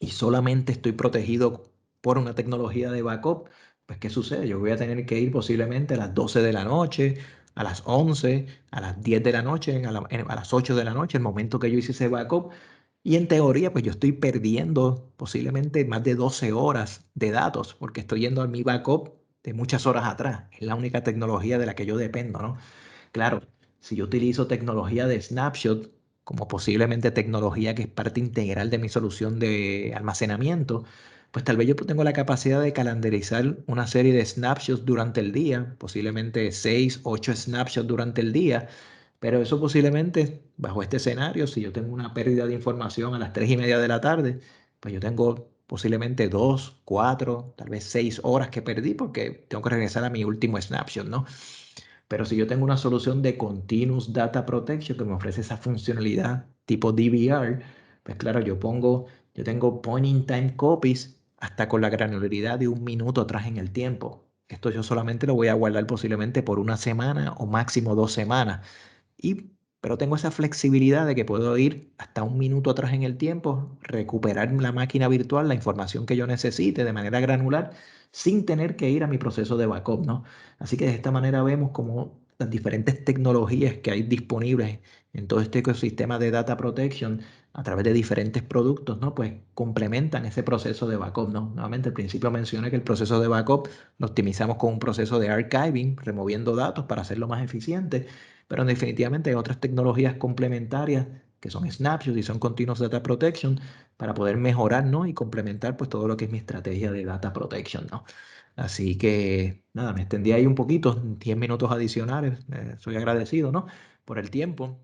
Speaker 3: Y solamente estoy protegido por una tecnología de backup, pues ¿qué sucede? Yo voy a tener que ir posiblemente a las 12 de la noche, a las 11, a las 10 de la noche, a las 8 de la noche, el momento que yo hice ese backup. Y en teoría, pues yo estoy perdiendo posiblemente más de 12 horas de datos, porque estoy yendo a mi backup de muchas horas atrás. Es la única tecnología de la que yo dependo, ¿no? Claro, si yo utilizo tecnología de snapshot, como posiblemente tecnología que es parte integral de mi solución de almacenamiento, pues tal vez yo tengo la capacidad de calendarizar una serie de snapshots durante el día, posiblemente 6, 8 snapshots durante el día, pero eso posiblemente, bajo este escenario, si yo tengo una pérdida de información a las 3:30 de la tarde, pues yo tengo posiblemente 2, 4, tal vez 6 horas que perdí porque tengo que regresar a mi último snapshot, ¿no? Pero si yo tengo una solución de Continuous Data Protection que me ofrece esa funcionalidad tipo DVR, pues claro, yo tengo point in time copies hasta con la granularidad de 1 minuto atrás en el tiempo. Esto yo solamente lo voy a guardar posiblemente por una semana o máximo 2 semanas. Pero tengo esa flexibilidad de que puedo ir hasta 1 minuto atrás en el tiempo, recuperar la máquina virtual, la información que yo necesite de manera granular, sin tener que ir a mi proceso de backup, ¿no? Así que de esta manera vemos como las diferentes tecnologías que hay disponibles en todo este ecosistema de data protection a través de diferentes productos, ¿no? Pues complementan ese proceso de backup, ¿no? Nuevamente al principio mencioné que el proceso de backup lo optimizamos con un proceso de archiving, removiendo datos para hacerlo más eficiente, pero definitivamente hay otras tecnologías complementarias que son snapshots y son continuous data protection para poder mejorar, ¿no? Y complementar pues todo lo que es mi estrategia de data protection, ¿no? Así que nada, me extendí ahí un poquito, 10 minutos adicionales. Soy agradecido, ¿no? Por el tiempo.